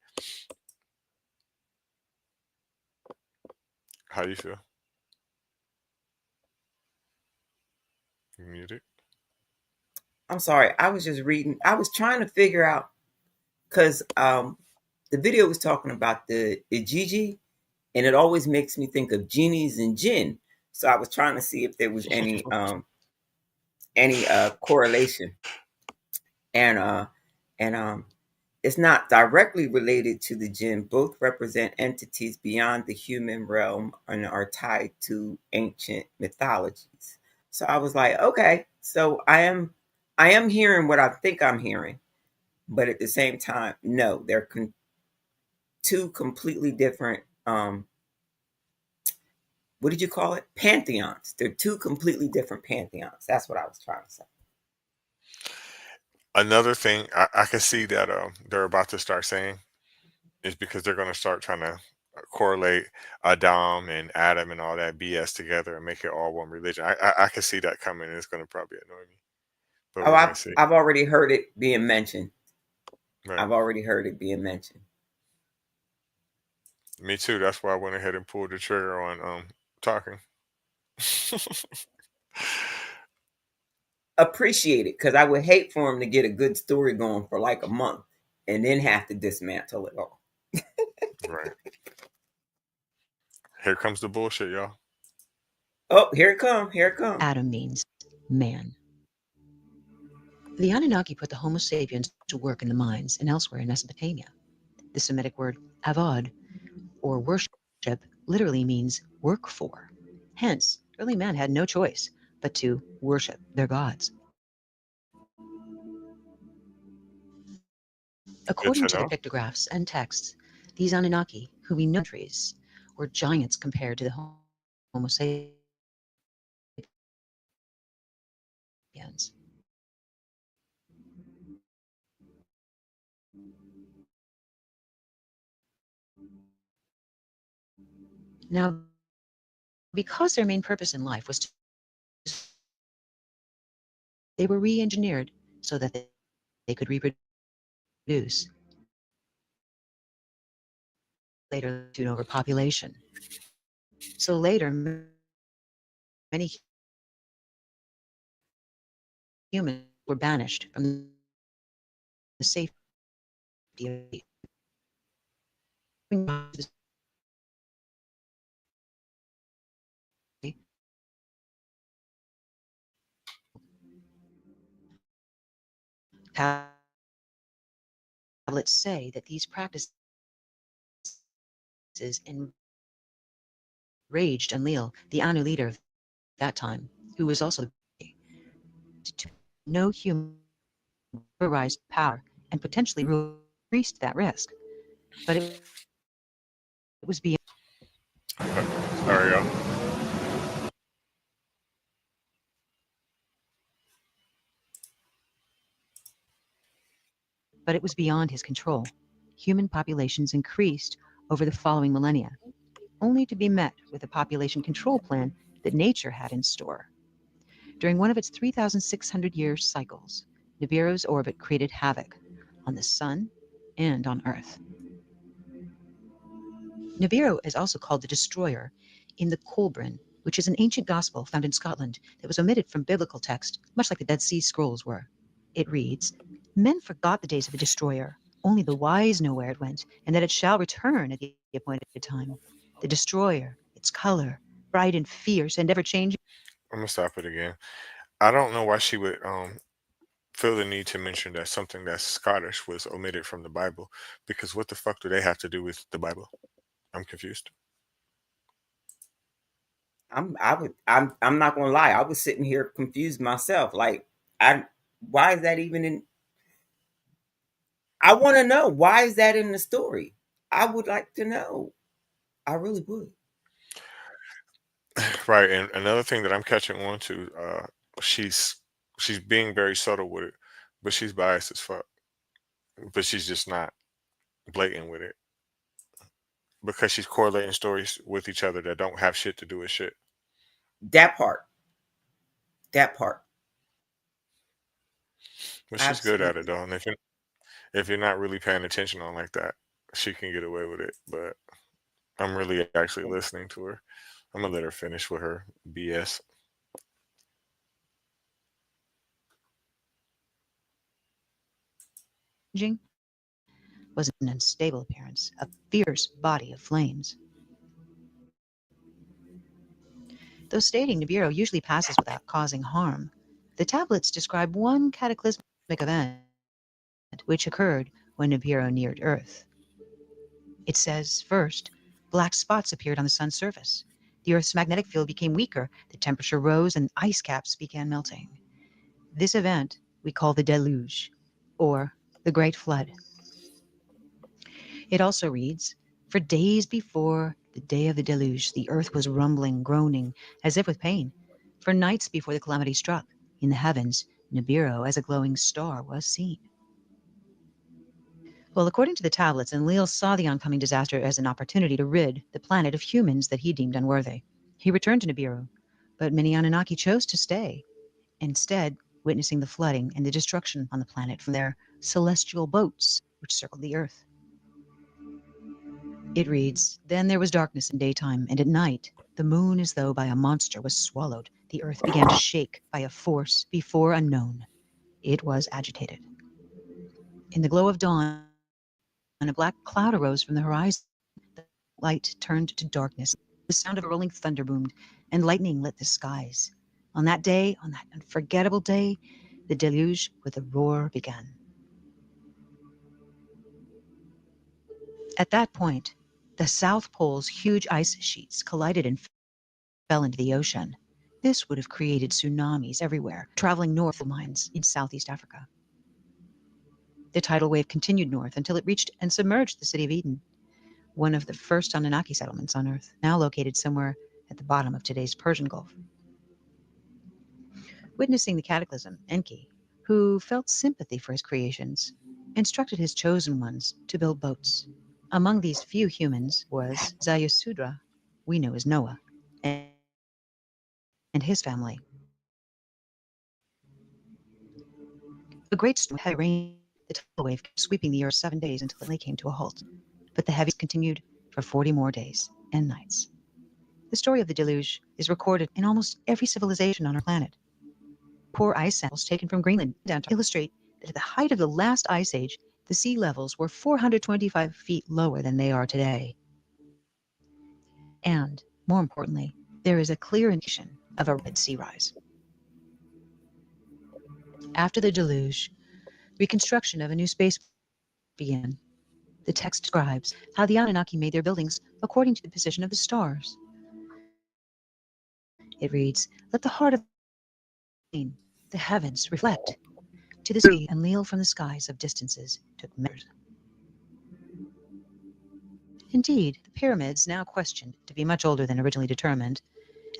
How you feel? You muted? I'm sorry, I was just reading. I was trying to figure out because the video was talking about the Gigi, and it always makes me think of genies and jinn. So I was trying to see if there was any correlation, and it's not directly related to the jinn. Both represent entities beyond the human realm and are tied to ancient mythologies. So I was like, okay, so I am hearing what I think I'm hearing, but at the same time, no, they're two completely different. What did you call it? Pantheons. They're two completely different pantheons. That's what I was trying to say. Another thing I can see that they're about to start saying is because they're gonna start trying to correlate Adam and Adam and all that BS together and make it all one religion. I can see that coming, and it's gonna probably annoy me, but Oh, we're I've gonna see. I've already heard it being mentioned. Right. I've already heard it being mentioned. Me too. That's why I went ahead and pulled the trigger on talking. Appreciate it, because I would hate for him to get a good story going for like a month and then have to dismantle it all. Right. Here comes the bullshit, y'all. Oh, here it come. Here it come. Adam means man. The Anunnaki put the Homo sapiens to work in the mines and elsewhere in Mesopotamia. The Semitic word avad, or worship, literally means work for. Hence, early man had no choice but to worship their gods. Good According to to their know. pictographs and texts, these Anunnaki, who we know trees, were giants compared to the Homo sapiens. Now, because their main purpose in life was to, they were re-engineered so that they could reproduce. Later, to overpopulation. So later, many humans were banished from the safety of the tablets say that these practices enraged Enlil, the Anu leader of that time, who was also to no human rise to power and potentially increased that risk. But it was beyond. Sorry, y'all. But it was beyond his control. Human populations increased over the following millennia. only to be met with a population control plan that nature had in store. During one of its 3,600-year cycles, Nibiru's orbit created havoc on the Sun and on Earth. Nibiru is also called the Destroyer in the Kolbrin, which is an ancient gospel found in Scotland that was omitted from biblical text, much like the Dead Sea Scrolls were. It reads, "Men forgot the days of the Destroyer. Only the wise know where it went, and that it shall return at the appointed time. The Destroyer, its color, bright and fierce and ever-changing." I'm gonna stop it again. I don't know why she would feel the need to mention that something that's Scottish was omitted from the Bible, because what the fuck do they have to do with the Bible? I'm confused. I'm not gonna lie, I was sitting here confused myself. Like, I why is that even in I wanna know why is that in the story? I would like to know. I really would. Right, and another thing that I'm catching on to, she's she's being very subtle with it, but she's biased as fuck. But she's just not blatant with it because she's correlating stories with each other that don't have shit to do with shit. That part. That part. But she's good at it Absolutely. though, and if you're not really paying attention on like that, she can get away with it. But I'm really actually listening to her. I'm gonna let her finish with her BS. Was an unstable appearance, a fierce body of flames. Though stating Nibiru usually passes without causing harm, the tablets describe one cataclysmic event which occurred when Nibiru neared Earth. It says, first, black spots appeared on the sun's surface. The Earth's magnetic field became weaker, the temperature rose, and ice caps began melting. This event we call the deluge, or the Great Flood. It also reads, "For days before the day of the deluge, the earth was rumbling, groaning, as if with pain. For nights before the calamity struck, in the heavens, Nibiru as a glowing star was seen." Well, according to the tablets, Enlil saw the oncoming disaster as an opportunity to rid the planet of humans that he deemed unworthy. He returned to Nibiru, but many Anunnaki chose to stay, instead witnessing the flooding and the destruction on the planet from their celestial boats, which circled the earth. It reads, "Then there was darkness in daytime, and at night the moon as though by a monster was swallowed. The earth began to shake by a force before unknown. It was agitated. In the glow of dawn, a black cloud arose from the horizon. The light turned to darkness. The sound of a rolling thunder boomed, and lightning lit the skies. On that day, on that unforgettable day, the deluge with a roar began." At that point, the South Pole's huge ice sheets collided and fell into the ocean. This would have created tsunamis everywhere, traveling north of mines in Southeast Africa. The tidal wave continued north until it reached and submerged the city of Eden, one of the first Anunnaki settlements on Earth, now located somewhere at the bottom of today's Persian Gulf. Witnessing the cataclysm, Enki, who felt sympathy for his creations, instructed his chosen ones to build boats. Among these few humans was Zayasudra, we know as Noah, and his family. A great storm with heavy rain, the tidal wave kept sweeping the earth 7 days until it came to a halt. But the heavies continued for 40 more days and nights. The story of the deluge is recorded in almost every civilization on our planet. Core ice samples taken from Greenland down to illustrate that at the height of the last ice age, the sea levels were 425 feet lower than they are today. And, more importantly, there is a clear indication of a rapid sea rise. After the deluge, reconstruction of a new space began. The text describes how the Anunnaki made their buildings according to the position of the stars. It reads, "Let the heart of the maiden clean, the heavens reflect." To this degree, Enlil from the skies of distances took measures. Indeed, the pyramids, now questioned to be much older than originally determined,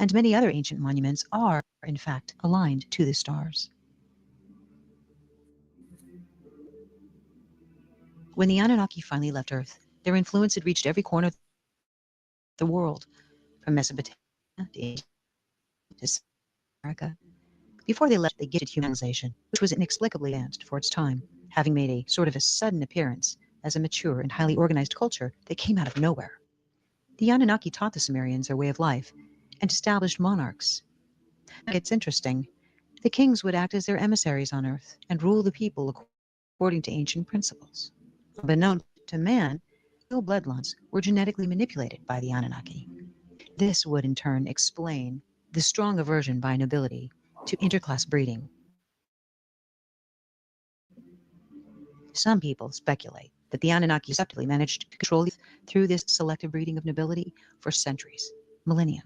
and many other ancient monuments are, in fact, aligned to the stars. When the Anunnaki finally left Earth, their influence had reached every corner of the planet. the world from Mesopotamia to India to South America. Before they left, they gifted humanization, which was inexplicably advanced for its time, having made a sort of a sudden appearance as a mature and highly organized culture that came out of nowhere. The Anunnaki taught the Sumerians their way of life and established monarchs. It's interesting. The kings would act as their emissaries on Earth and rule the people according to ancient principles. Unbeknown to man, real bloodlines were genetically manipulated by the Anunnaki. This would in turn explain the strong aversion by nobility to interclass breeding. Some people speculate that the Anunnaki deceptively managed to control the Earth through this selective breeding of nobility for centuries, millennia.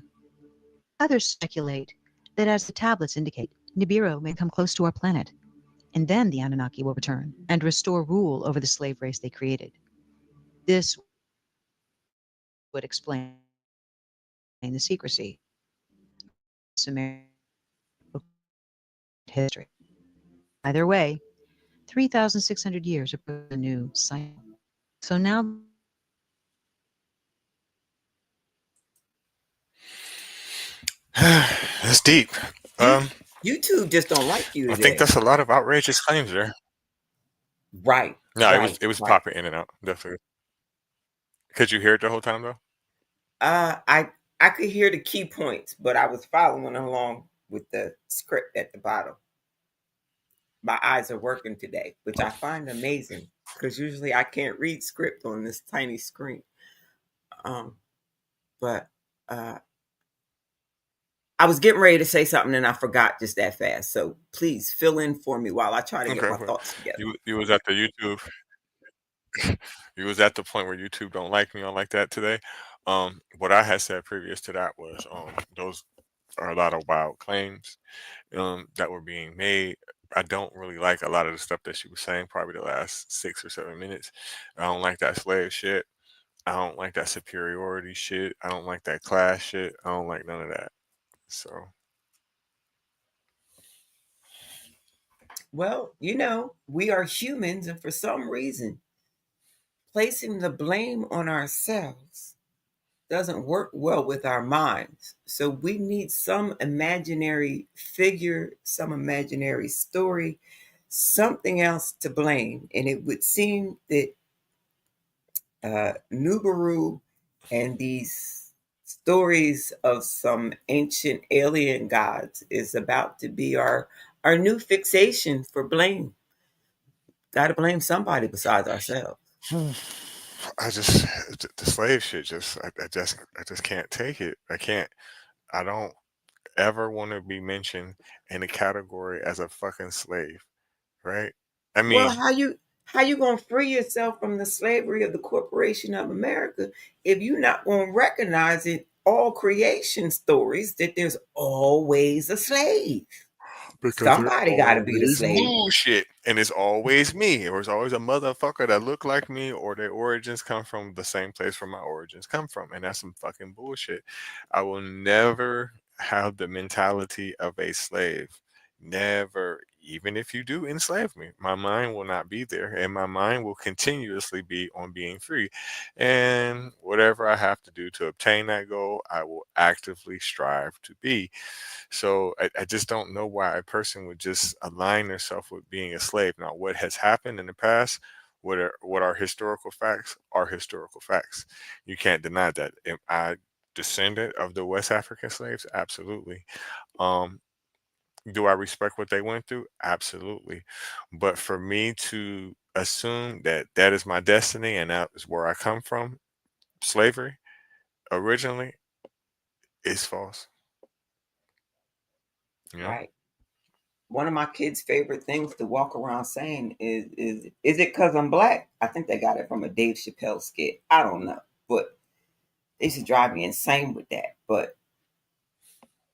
Others speculate that, as the tablets indicate, Nibiru may come close to our planet, and then the Anunnaki will return and restore rule over the slave race they created. This would explain the secrecy of Sumerian history. Either way, 3,600 years of a new cycle. So now That's deep. You YouTube just don't like you I think today. that's a lot of outrageous claims there. Right, No, right, it was right. popping in and out. Definitely. Could you hear it the whole time though? I could hear the key points, but I was following along with the script at the bottom. My eyes are working today, which I find amazing because usually I can't read script on this tiny screen. Um, but I was getting ready to say something and I forgot just that fast. So please fill in for me while I try to get Okay. my Well, thoughts together. you was at the YouTube. You was at the point where YouTube don't like me on like that today. What I had said previous to that was those are a lot of wild claims that were being made. I don't really like a lot of the stuff that she was saying. Probably the last 6 or 7 minutes. I don't like that slave shit. I don't like that superiority shit. I don't like that class shit. I don't like none of that. So Well, we are humans, and for some reason, placing the blame on ourselves doesn't work well with our minds. So we need some imaginary figure, some imaginary story, something else to blame. And it would seem that Nubaru and these stories of some ancient alien gods is about to be our new fixation for blame. Got to blame somebody besides ourselves. I just the slave shit. I just can't take it. I can't. I don't ever want to be mentioned in a category as a fucking slave. Right? I Well, mean, how you gonna free yourself from the slavery of the corporation of America if you're not gonna recognize it all creation stories that there's always a slave? because they're Somebody got to be the always slave. bullshit, and it's always me, or it's always a motherfucker that look like me, or their origins come from the same place where my origins come from, and that's some fucking bullshit. I will never have the mentality of a slave. Never, even if you do enslave me, my mind will not be there, and my mind will continuously be on being free. And whatever I have to do to obtain that goal, I will actively strive to be. So I just don't know why a person would just align themselves with being a slave. Now, what has happened in the past, what are historical facts, are historical facts. You can't deny that. Am I descendant of the West African slaves? Absolutely. Um, do I respect what they went through? Absolutely. But for me to assume that that is my destiny and that is where I come from, slavery originally, is false. You know? Right. One of my kids' favorite things to walk around saying is it because I'm black? I think they got it from a Dave Chappelle skit. I don't know, but they used to drive me insane with that. But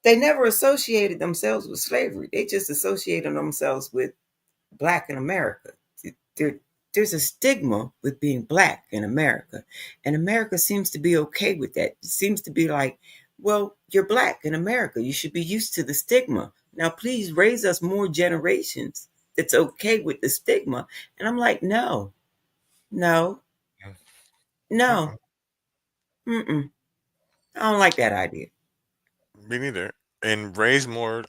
they never associated themselves with slavery. They just associated themselves with black in America. There, there's a stigma with being black in America, and America seems to be okay with that. It seems to be like, well, you're black in America. You should be used to the stigma. Now, please raise us more generations that's okay with the stigma. And I'm like, no, no, Uh-uh. no, mm-mm. I don't like that idea. Me neither. And raise more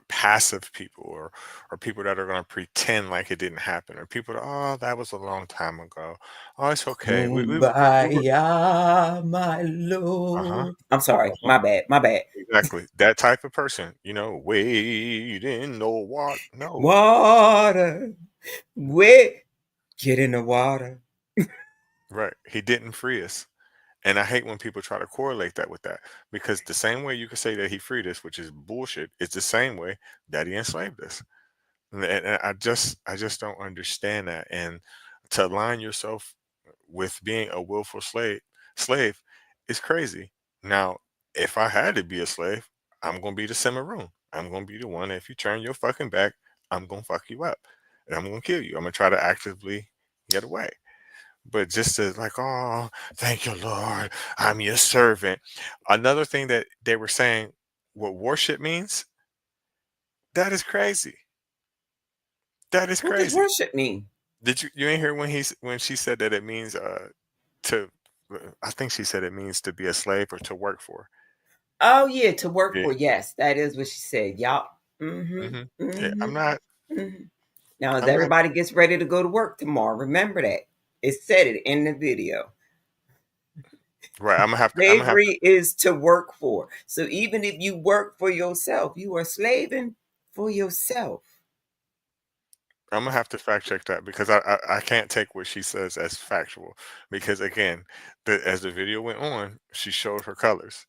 passive people, or people that are going to pretend like it didn't happen, or people that, oh, that was a long time ago. Oh, it's okay. We were, Kumbaya, my uh-huh, lord. I'm sorry. uh-huh, My bad. My bad. exactly. That type of person, wade in no what? No, Water. Wait. Get in the water. right. He didn't free us. And I hate when people try to correlate that with that, because the same way you can say that he freed us, which is bullshit, it's the same way that he enslaved us. And I just don't understand that. And to align yourself with being a willful slave is crazy. Now, if I had to be a slave, I'm gonna be the Cimarron. I'm gonna be the one that if you turn your fucking back, I'm gonna fuck you up. And I'm gonna kill you. I'm gonna try to actively get away. But just to like, oh, thank you, Lord, I'm your servant. Another thing that they were saying, what worship means, that is crazy. That is What does crazy. worship mean? Did you ain't hear when when she said that it means to I think she said it means to be a slave or to work for. Oh yeah, to work Yeah. for. Yes, that is what she said. Y'all. Mm-hmm. Hmm. Yeah. Mm-hmm. Mm-hmm. Now, as I'm not everybody gets ready to go to work tomorrow, remember that. It said it in the video. right. I'm gonna have to Slavery is to work for. So even if you work for yourself, you are slaving for yourself. I'm gonna have to fact check that, because I can't take what she says as factual, because again, as the video went on, she showed her colors.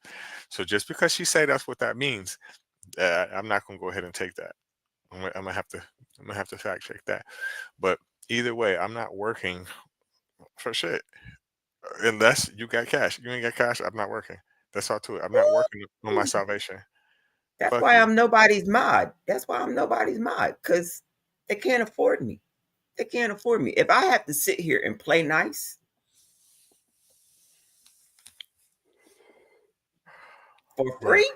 So just because she say that's what that means, I'm not gonna go ahead and take that. I'm gonna have to fact check that. But either way, I'm not working for shit unless you got cash. You ain't got cash, I'm not working. That's all to it. I'm not working on my Ooh, salvation. that's Fuck why you. I'm nobody's mod. That's why I'm nobody's mod. Because they can't afford me. They can't afford me. If I have to sit here and play nice for Right. free,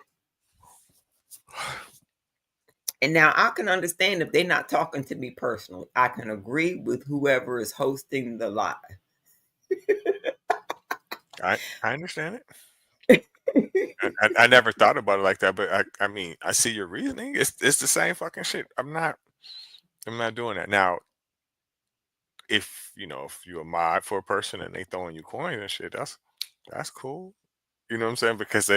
and now I can understand if they're not talking to me personally. I can agree with whoever is hosting the live. I understand it. I never thought about it like that, but I mean, I see your reasoning. It's the same fucking shit. I'm not doing that. Now, if you're a mod for a person and they throwing you coins and shit, that's cool. You know what I'm saying? Because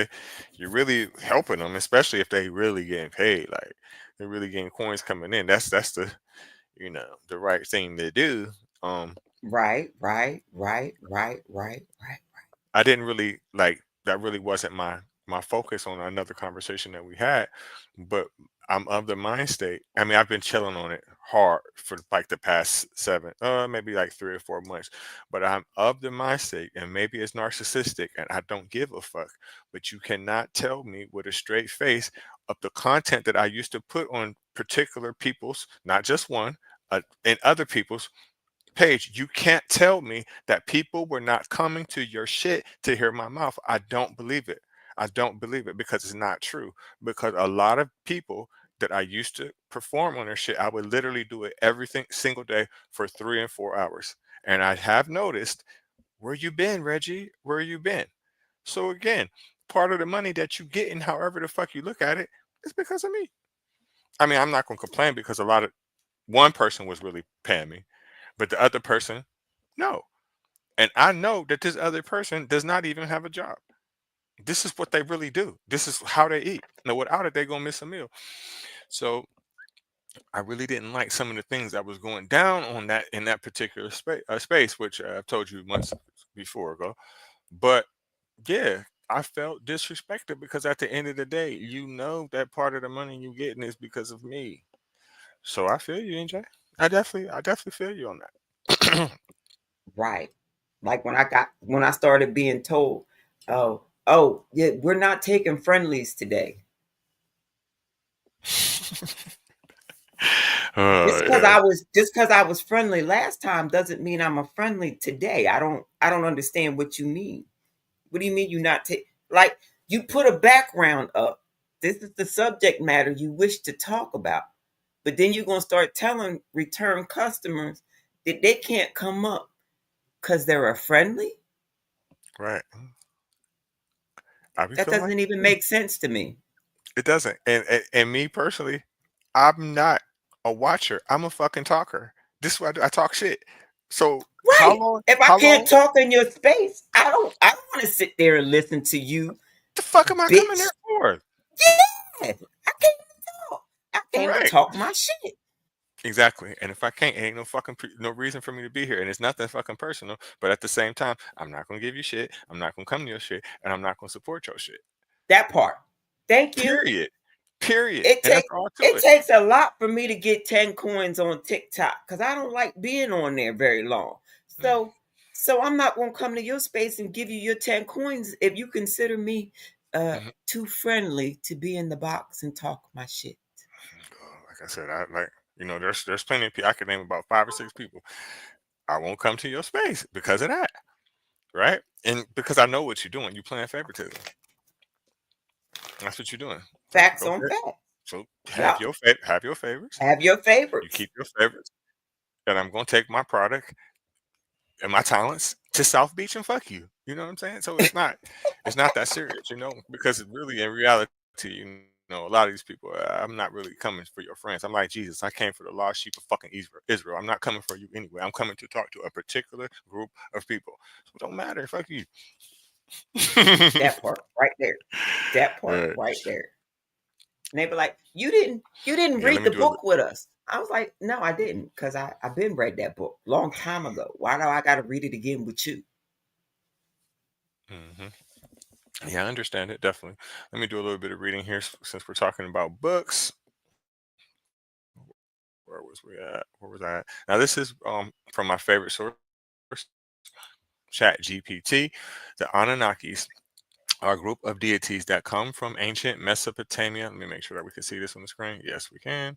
you're really helping them, especially if they really getting paid. Like, they're really getting coins coming in. That's the right thing to do. Um, Right, right, right, right, right, right. I didn't really like that. Really wasn't my focus on another conversation that we had, but I'm of the mind state. I mean, I've been chilling on it hard for like the past maybe like 3 or 4 months. But I'm of the mind state, and maybe it's narcissistic, and I don't give a fuck. But you cannot tell me with a straight face of the content that I used to put on particular people's, not just one, and other people's page. You can't tell me that people were not coming to your shit to hear my mouth. I don't believe it. I don't believe it, because it's not true. Because a lot of people that I used to perform on their shit, I would literally do it everything single day for 3 and 4 hours. And I have noticed, where you been, Reggie? Where you been? So again, part of the money that you get, and however the fuck you look at it, is because of me. I mean, I'm not gonna complain, because one person was really paying me, but the other person, no. And I know that this other person does not even have a job. This is what they really do. This is how they eat. Now, without it, they're gonna miss a meal. So I really didn't like some of the things that was going down on that in that particular space, which I've told you months before ago. But yeah, I felt disrespected, because at the end of the day, that part of the money you getting is because of me. So I feel you, NJ. I definitely feel you on that. Right. Like when I started being told, oh, yeah, we're not taking friendlies today. Oh yeah. Just because I was friendly last time doesn't mean I'm a friendly today. I don't understand what you mean. What do you mean you not take like you put a background up. This is the subject matter you wish to talk about. But then you're gonna start telling return customers that they can't come up because they're a friendly? Right. I be That feeling like doesn't even make sense to me. it doesn't. And me personally, I'm not a watcher. I'm a fucking talker. This is what I do. I talk shit. So how Right. long? If I How can't long? talk in your space, I don't want to sit there and listen to you, The fuck am I coming bitch. there for? Yeah. I can't talk. I came to Right. talk my shit. Exactly. And if I can't, ain't no fucking no reason for me to be here. And it's nothing fucking personal. But at the same time, I'm not gonna give you shit. I'm not gonna come to your shit, and I'm not gonna support your shit. That part. Thank you. Period. Period. It And that's take all to it it. takes a lot for me to get 10 coins on TikTok because I don't like being on there very long. Mm, So I'm not gonna come to your space and give you your 10 coins if you consider me mhm. too friendly to be in the box and talk my shit. Like I said, I like there's plenty of people. I could name about 5 or 6 people. I won't come to your space because of that, right? And because I know what you're doing. You playing favoritism. That's what you're doing. So Facts go on for it. facts. So Yeah. have your favorites. Have your You favorites. keep your favorites, and I'm gonna take my product and my talents to South Beach and fuck you. You know what I'm saying? So it's not that serious, because really in reality, a lot of these people, I'm not really coming for your friends. I'm like Jesus. I came for the lost sheep of fucking Israel. I'm not coming for you anyway. I'm coming to talk to a particular group of people. So it don't matter. Fuck you. That part right there. That part Right. right there. And they be like, you didn't Yeah. Let read me the do a. book with us. I was like, no, I didn't, because I've been read that book long time ago. Why do I gotta read it again with you? Hmm. Yeah, I understand it definitely. Let me do a little bit of reading here since we're talking about books. Where was we at? Where was I at? Now this is from my favorite source, Chat GPT. The Anunnakis are a group of deities that come from ancient Mesopotamia. Let me make sure that we can see this on the screen. Yes, we can.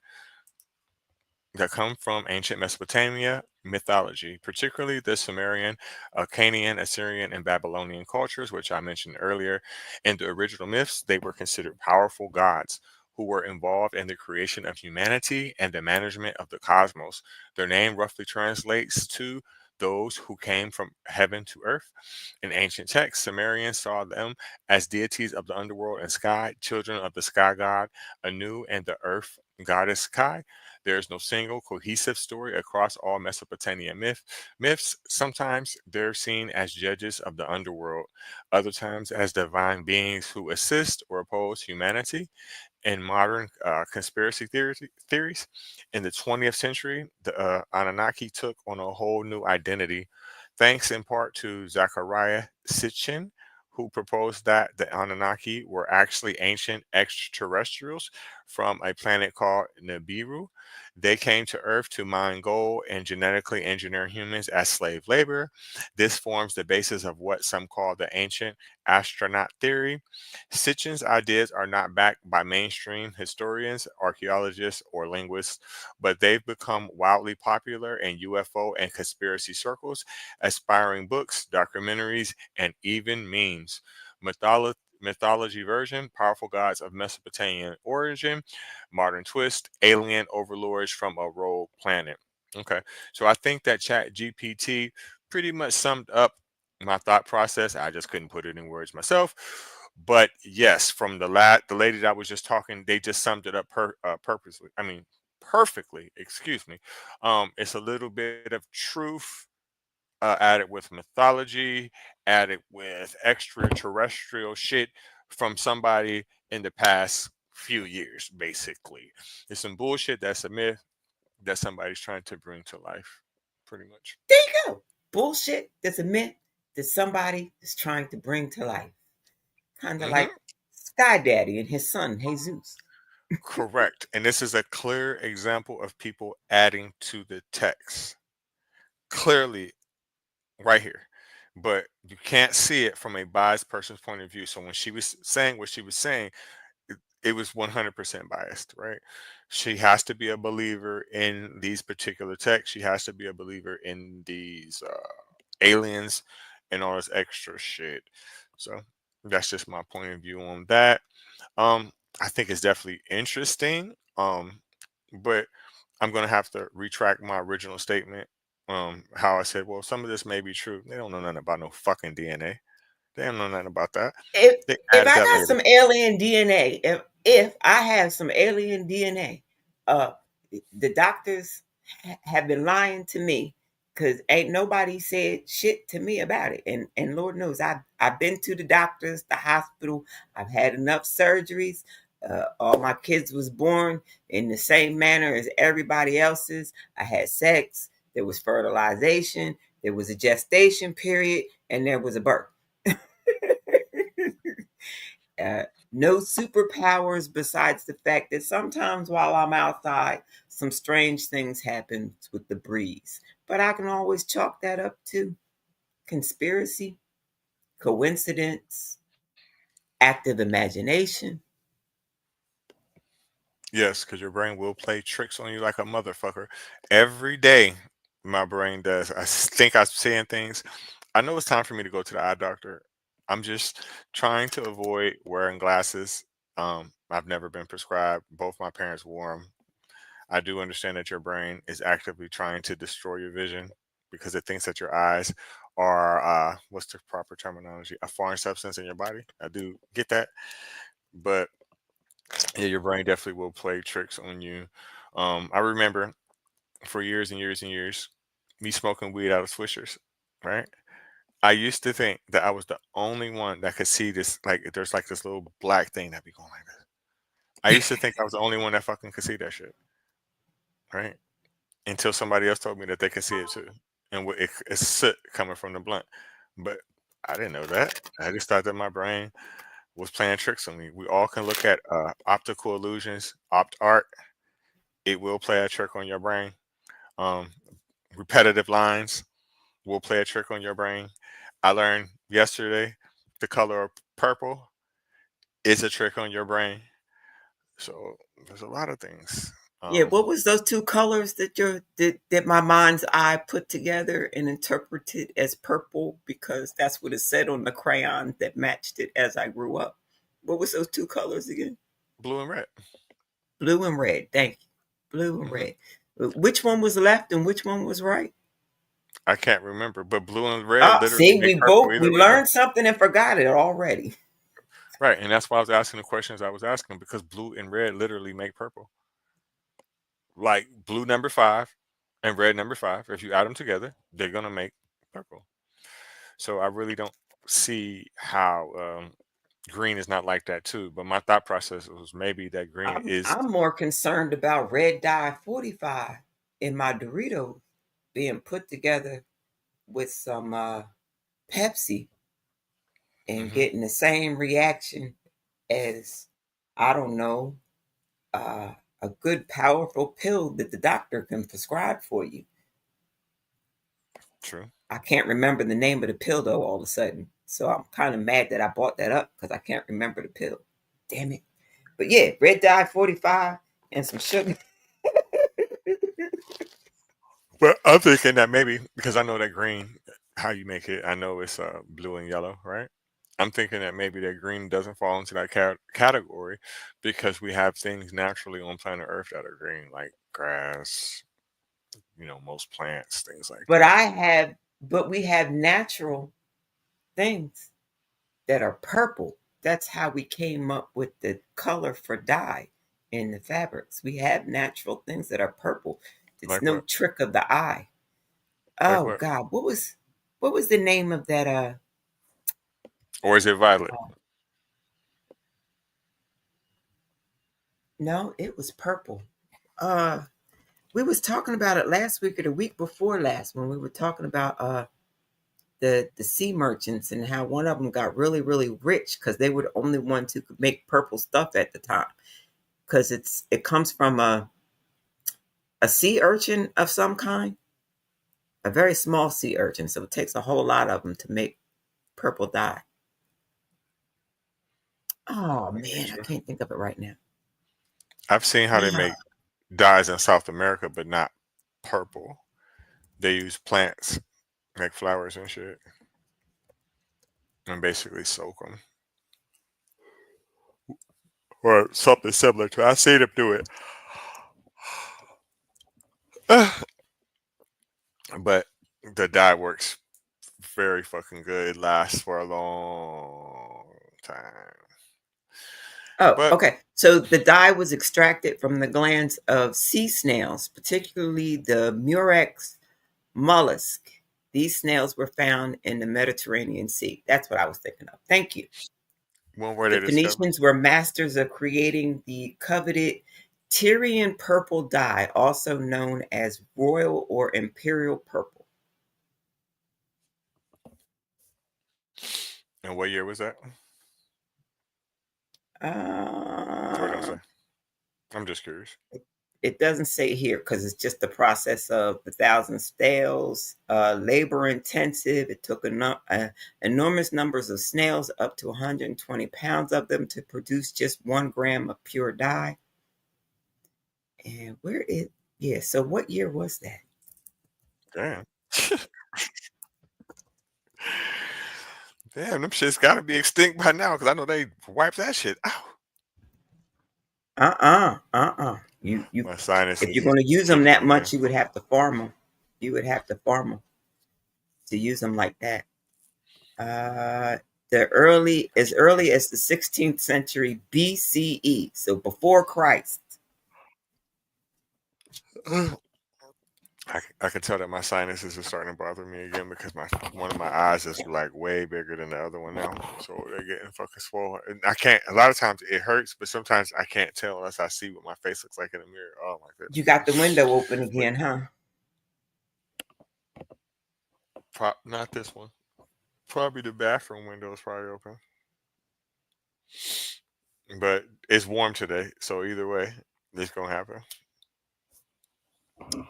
That come from ancient Mesopotamia mythology, particularly the Sumerian, Akkadian, Assyrian, and Babylonian cultures, which I mentioned earlier. In the original myths, they were considered powerful gods who were involved in the creation of humanity and the management of the cosmos. Their name roughly translates to those who came from heaven to earth. In ancient texts, Sumerians saw them as deities of the underworld and sky, children of the sky god Anu and the earth goddess Kai. There is no single cohesive story across all Mesopotamian myths. Sometimes they're seen as judges of the underworld, other times as divine beings who assist or oppose humanity. In modern conspiracy theories, in the 20th century, the Anunnaki took on a whole new identity, thanks in part to Zachariah Sitchin, who proposed that the Anunnaki were actually ancient extraterrestrials from a planet called Nibiru. They came to Earth to mine gold and genetically engineer humans as slave labor. This forms the basis of what some call the ancient astronaut theory. Sitchin's ideas are not backed by mainstream historians, archaeologists, or linguists, but they've become wildly popular in UFO and conspiracy circles, aspiring books, documentaries, and even memes. Mythology version, powerful gods of Mesopotamian origin, modern twist, alien overlords from a rogue planet. Okay, so I think that Chat GPT pretty much summed up my thought process. I just couldn't put it in words myself. But yes, from the lady that was just talking, they just summed it up purposely. I mean, perfectly. Excuse me. It's a little bit of truth added with mythology, added with extraterrestrial shit from somebody in the past few years. Basically, it's some bullshit that's a myth that somebody's trying to bring to life. Pretty much. There you go. Bullshit that's a myth that somebody is trying to bring to life. Kind of Hmm. like Sky Daddy and his son, Jesus. Correct. And this is a clear example of people adding to the text. Clearly, right here. But you can't see it from a biased person's point of view. So when she was saying what she was saying, it was 100% biased, right? She has to be a believer in these particular texts. She has to be a believer in these aliens and all this extra shit. So that's just my point of view on that. Um, I think it's definitely interesting. But I'm gonna have to retract my original statement. How I said, well, some of this may be true. They don't know nothing about no fucking DNA. They don't know nothing about that. if They if added I that got later. some alien DNA, if I have some alien DNA, uh, the doctors have been lying to me because ain't nobody said shit to me about it. And Lord knows I've been to the doctors, the hospital. I've had enough surgeries. All my kids was born in the same manner as everybody else's. I had sex. There was fertilization. There was a gestation period, and there was a birth. uh, no superpowers besides the fact that sometimes while I'm outside, some strange things happen with the breeze. But I can always chalk that up to conspiracy, coincidence, active imagination. Yes, because your brain will play tricks on you like a motherfucker. Every day, my brain does. Think I'm saying things. I know it's time for me to go to the eye doctor. I'm just trying to avoid wearing glasses. I've never been prescribed. Both my parents wore them. I do understand that your brain is actively trying to destroy your vision because it thinks that your eyes are, what's the proper terminology? A foreign substance in your body. I do get that. But yeah, your brain definitely will play tricks on you. I remember for years and years and years, me smoking weed out of swishers, right? I used to think that I was the only one that could see this. Like, there's like this little black thing that be going like this. I used to think I was the only one that fucking could see that shit, right? Until somebody else told me that they could see it too, and it's soot coming from the blunt. But I didn't know that. I just thought that my brain was playing tricks on me. We all can look at optical illusions, opt art. It will play a trick on your brain. Um, Repetitive lines will play a trick on your brain. I learned yesterday the color of purple is a trick on your brain. So there's a lot of things. Yeah, Um, what was those two colors that my mind's eye put together and interpreted as purple because that's what it said on the crayon that matched it as I grew up. What was those two colors again? Blue and red. Blue and red. Thank you. Blue and Hmm. red. Which one was left and which one was right? I can't remember, but blue and red Oh, literally see, make purple we either way, though. learned something and forgot it already. Right, and that's why I was asking the questions I was asking because blue and red literally make purple. Like blue number five and red number five, if you add them together, they're gonna make purple. So I really don't see how green is not like that too. But my thought process was maybe that green is I'm more concerned about red dye 45 in my Doritos being put together with some Pepsi and mhm, getting the same reaction as, I don't know, uh, a good powerful pill that the doctor can prescribe for you. true. I can't remember the name of the pill though all of a sudden. So I'm kind of mad that I bought that up because I can't remember the pill. Damn it. But yeah, red dye 45 and some sugar. But I'm thinking that maybe because I know that green, how you make it, I know it's blue and yellow, right? I'm thinking that maybe that green doesn't fall into that category because we have things naturally on planet Earth that are green, like grass, most plants, things like But that. we have natural things that are purple. That's how we came up with the color for dye in the fabrics. We have natural things that are purple. It's Like no what? trick of the eye. Like Oh what? God, what was the name of that Or is it violet? no, it was purple. Uh we was talking about it last week or the week before last when we were talking about the sea merchants and how one of them got really really rich because they were the only ones who could make purple stuff at the time because it comes from a sea urchin of some kind, a very small sea urchin, so it takes a whole lot of them to make purple dye. Oh I get man, I you. can't think of it right now. I've seen how they make dyes in South America, but not purple. They use plants, like flowers and shit, and basically soak them. Or something similar to. I seen them do it. But the dye works very fucking good. It lasts for a long time. Oh, But okay. So the dye was extracted from the glands of sea snails, particularly the Murex mollusk. These snails were found in the Mediterranean Sea. That's what I was thinking of. Thank you. when were The they discovered? Phoenicians were masters of creating the coveted Tyrian purple dye, also known as royal or imperial purple. And what year was that? Or don't Uh, say. I'm just curious. it doesn't say here because it's just the process of the thousand snails, labor intensive. It took enormous numbers of snails, up to 120 pounds of them, to produce just 1 gram of pure dye. And where is, yeah, so what year was that? Damn. Damn, them shits gotta be extinct by now because I know they wiped that shit out. You, My if sinuses you're is going to use them kicking that in now. much, you would have to farm them. You would have to farm them to use them like that. Uh, as early as the 16th century BCE, so before Christ. I can tell that my sinuses are starting to bother me again because my one of my eyes is like way bigger than the other one now, so they're getting fucking swollen. And I can't. A lot of times it hurts, but sometimes I can't tell unless I see what my face looks like in the mirror. Oh my You goodness! got the window open But again, huh? not this one. Probably the bathroom window is probably open, but it's warm today, so either way, it's gonna happen.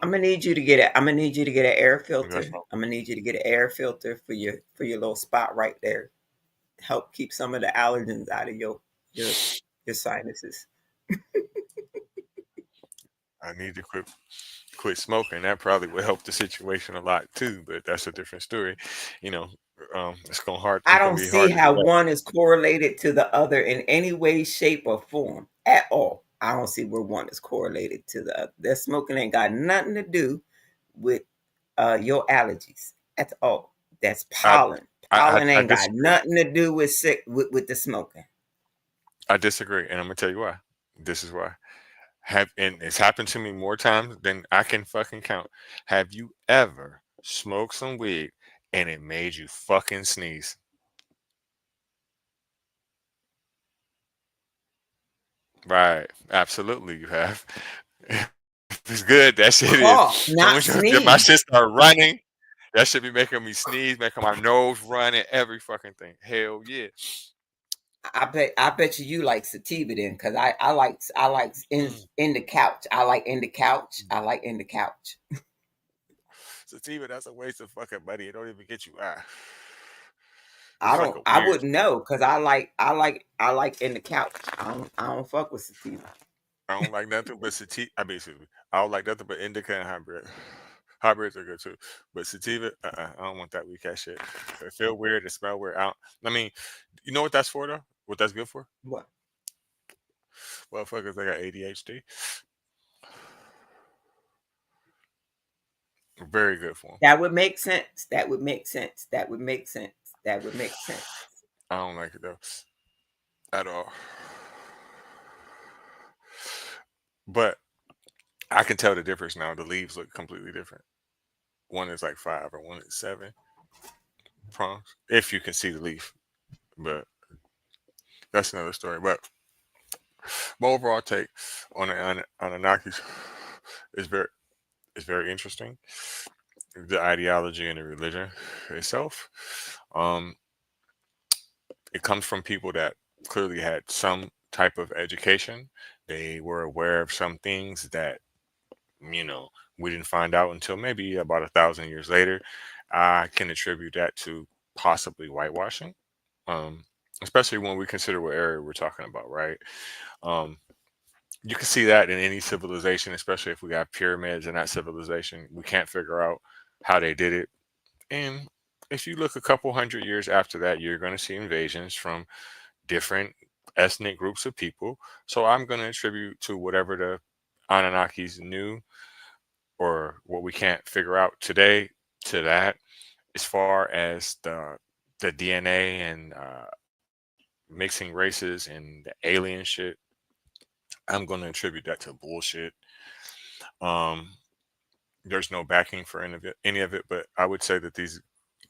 I'm gonna need you to get it. I'm gonna need you to get an air That's filter. I'm gonna need you to get an air filter for your little spot right there. Help keep some of the allergens out of your your sinuses. I need to quit smoking. That probably would help the situation a lot too, but that's a different story. You know, it's gonna hard. I It's gonna don't be see hard to do how that. one is correlated to the other in any way, shape, or form at all. I don't see where one is correlated to the other. That smoking ain't got nothing to do with your allergies at all. That's I pollen. Pollen I ain't got disagree. nothing to do with with the smoking. I disagree, and I'm gonna tell you why. This is why. Have and it's happened to me more times than I can fucking count. Have you ever smoked some weed and it made you fucking sneeze? Right. Absolutely, you have. It's good. That shit is. Cough, So not when my sneeze. shit start running, that should be making me sneeze, making my nose run, and every fucking thing. Hell yeah. I bet you like sativa then, because I like Mm. in the couch. I like in the couch. I like in the couch. Sativa, that's a waste of fucking money. It don't even get you. I It's like don't. a I weird wouldn't smell. know because I like in the couch. I don't fuck with sativa. I don't like nothing but sativa. I don't like nothing but indica and hybrid. Hybrids are good too, but sativa, I don't want that weak ass shit. It feel weird. It smell weird. I mean, you know what that's for though? What that's good for? What? Motherfuckers that got ADHD. Very good for them. That would make sense. That would make sense. That would make sense. That would make sense. I don't like it though at all. But I can tell the difference now. The leaves look completely different. One is like 5 or one is 7 prongs. If you can see the leaf, but that's another story. But my overall take on the Anunnakis is very interesting. The ideology and the religion itself. Um, it comes from people that clearly had some type of education. They were aware of some things that you know we didn't find out until maybe about 1,000 years later. I can attribute that to possibly whitewashing, um, especially when we consider what area we're talking about, right? Um, you can see that in any civilization, especially if we got pyramids in that civilization. We can't figure out how they did it. And if you look a couple 100 years after that, you're going to see invasions from different ethnic groups of people. So I'm going to attribute to whatever the Anunnakis knew or what we can't figure out today to that. as far as the DNA and mixing races and the alien shit, I'm going to attribute that to bullshit. Um, there's no backing for any of it, but I would say that these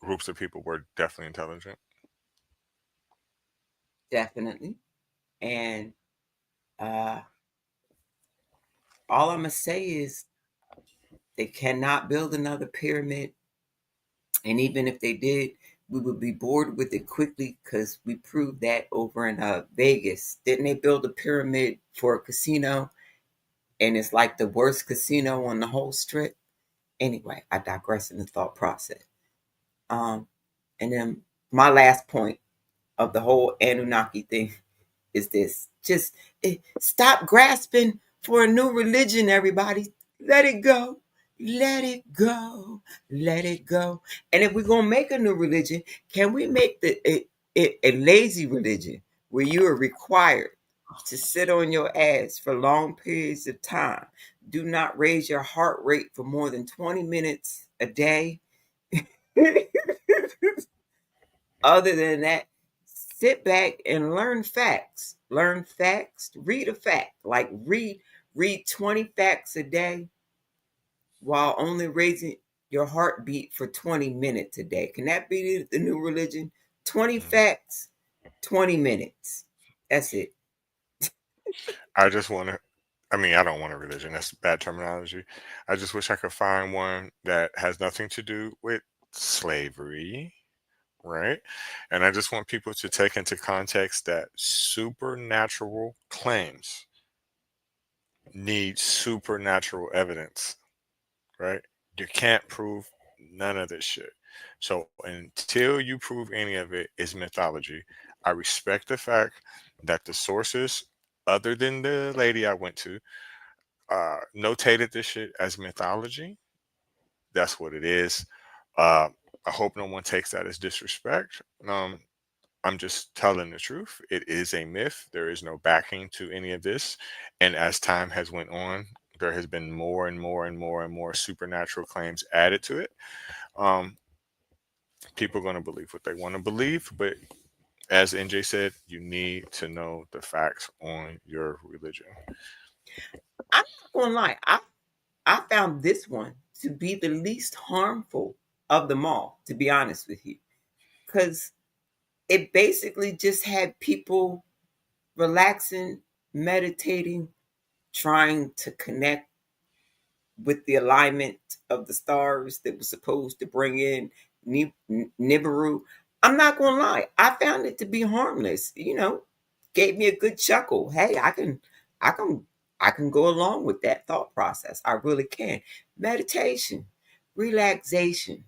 groups of people were definitely intelligent. Definitely. And uh, all I'm gonna say is they cannot build another pyramid. And even if they did, we would be bored with it quickly because we proved that over in Vegas. Didn't they build a pyramid for a casino? And it's like the worst casino on the whole strip. Anyway, I digress in the thought process. Um, and then my last point of the whole Anunnaki thing is this: just stop grasping for a new religion, everybody. Let it go. Let it go. Let it go. And if we're going to make a new religion, can we make a lazy religion where you are required to sit on your ass for long periods of time? Do not raise your heart rate for more than 20 minutes a day. Other than that, sit back and learn facts. Learn facts. Read a fact. Like read 20 facts a day while only raising your heartbeat for 20 minutes a day. Can that be the new religion? 20 Mm. facts, 20 minutes. That's it. I just want to. I mean, I don't want a religion. That's bad terminology. I just wish I could find one that has nothing to do with slavery, right? And I just want people to take into context that supernatural claims need supernatural evidence, right? You can't prove none of this shit. So until you prove any of it is mythology, I respect the fact that the sources, other than the lady I went to, notated this shit as mythology. That's what it is. Uh, I hope no one takes that as disrespect. I'm just telling the truth. It is a myth. There is no backing to any of this. And as time has went on, there has been more and more and more and more supernatural claims added to it. Um, people are going to believe what they want to believe, but as NJ said, you need to know the facts on your religion. I'm not going to lie. I found this one to be the least harmful of them all, to be honest with you. Because it basically just had people relaxing, meditating, trying to connect with the alignment of the stars that was supposed to bring in Nibiru. I'm not gonna lie, I found it to be harmless. Gave me a good chuckle. Hey, I can, I can go along with that thought process. I really can. Meditation, relaxation,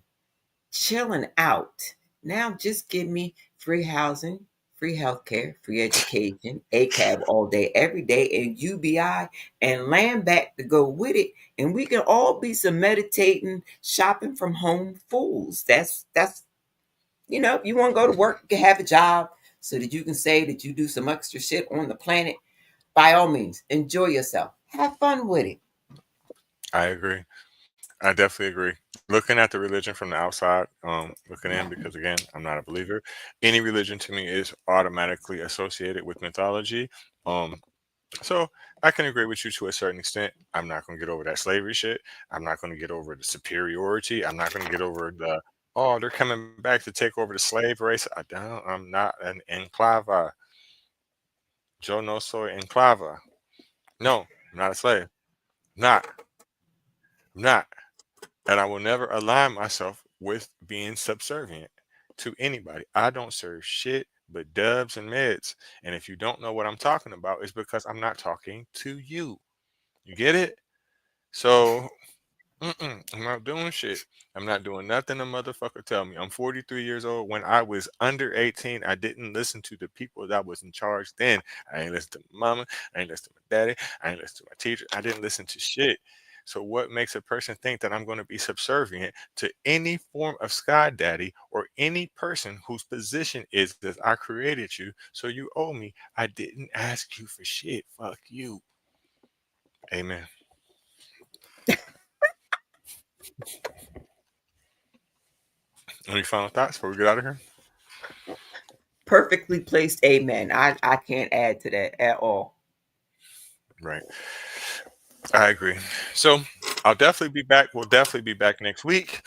chilling out. Now just give me free housing, free healthcare, free education, ACAB all day, every day, and UBI and land back to go with it. And we can all be some meditating, shopping from home fools. That's if you want to go to work, you can have a job so that you can say that you do some extra shit on the planet. By all means, enjoy yourself. Have fun with it. I agree. I definitely agree. Looking at the religion from the outside, looking in, because again, I'm not a believer. Any religion to me is automatically associated with mythology. Um, so I can agree with you to a certain extent. I'm not going to get over that slavery shit. I'm not going to get over the superiority. I'm not going to get over the, oh, they're coming back to take over the slave race. I don't. I'm not an enclava. Yo no soy enclava. No, I'm not a slave. Not. I'm not. And I will never align myself with being subservient to anybody. I don't serve shit but dubs and meds. And if you don't know what I'm talking about, it's because I'm not talking to you. You get it? So I'm not doing shit. I'm not doing nothing a motherfucker tell me. I'm 43 years old. When I was under 18, I didn't listen to the people that was in charge then. I ain't listen to my mama. I ain't listen to my daddy. I ain't listen to my teacher. I didn't listen to shit. So what makes a person think that I'm going to be subservient to any form of sky daddy or any person whose position is that I created you, so you owe me? I didn't ask you for shit. Fuck you. Amen. Any final thoughts before we get out of here? Perfectly placed amen. I can't add to that at all. Right. I agree. So I'll definitely be back. We'll definitely be back next week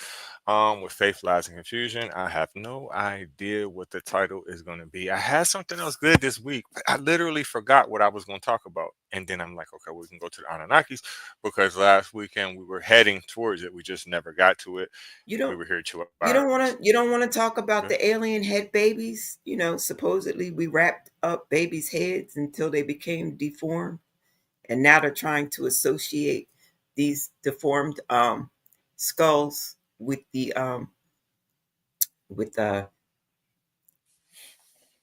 with Faith, Lies, and Confusion. I have no idea what the title is going to be. I had something else good this week, but I literally forgot what I was going to talk about. And then I'm like, okay, we can go to the Anunnakis because last weekend we were heading towards it. We just never got to it. You We don't were here 2 hours. you don't want to talk Yeah. about the alien head babies. Supposedly we wrapped up babies' heads until they became deformed, and now they're trying to associate these deformed skulls with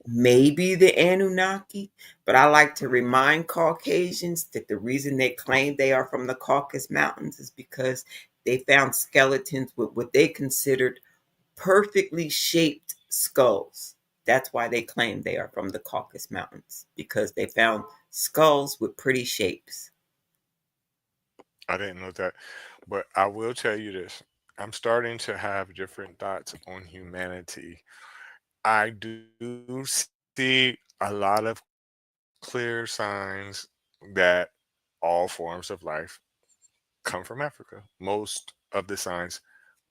maybe the Anunnaki. But I like to remind Caucasians that the reason they claim they are from the Caucasus Mountains is because they found skeletons with what they considered perfectly shaped skulls. That's why they claim they are from the Caucasus Mountains, because they found skulls with pretty shapes. I didn't know that. But I will tell you this. I'm starting to have different thoughts on humanity. I do see a lot of clear signs that all forms of life come from Africa. Most of the signs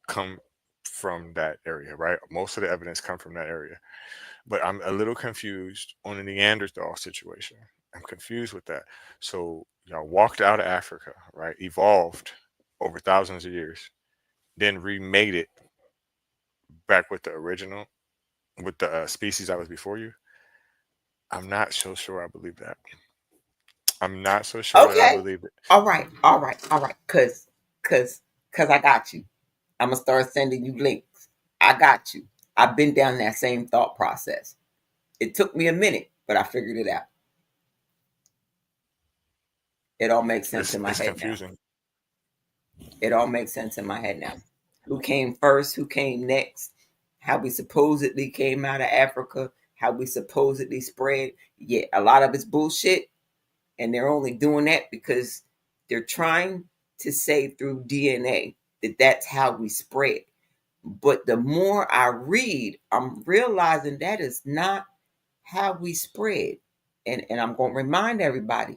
come from that area, right? Most of the evidence come from that area. But I'm a little confused on the Neanderthal situation. I'm confused with that. So y'all walked out of Africa, right? Evolved over thousands of years, then remade it back with the original, with the species that was before you. I'm not so sure I believe that. I'm not so sure that I Okay. believe it. All right. Cause I got you. I'm gonna start sending you links. I got you. I've been down that same thought process. It took me a minute, but I figured it out. It all makes sense in my It's head now. confusing. It all makes sense in my head now. Who came first? Who came next? How we supposedly came out of Africa? How we supposedly spread? Yeah, a lot of it's bullshit, and they're only doing that because they're trying to say through DNA that that's how we spread. But the more I read, I'm realizing that is not how we spread. And I'm going to remind everybody,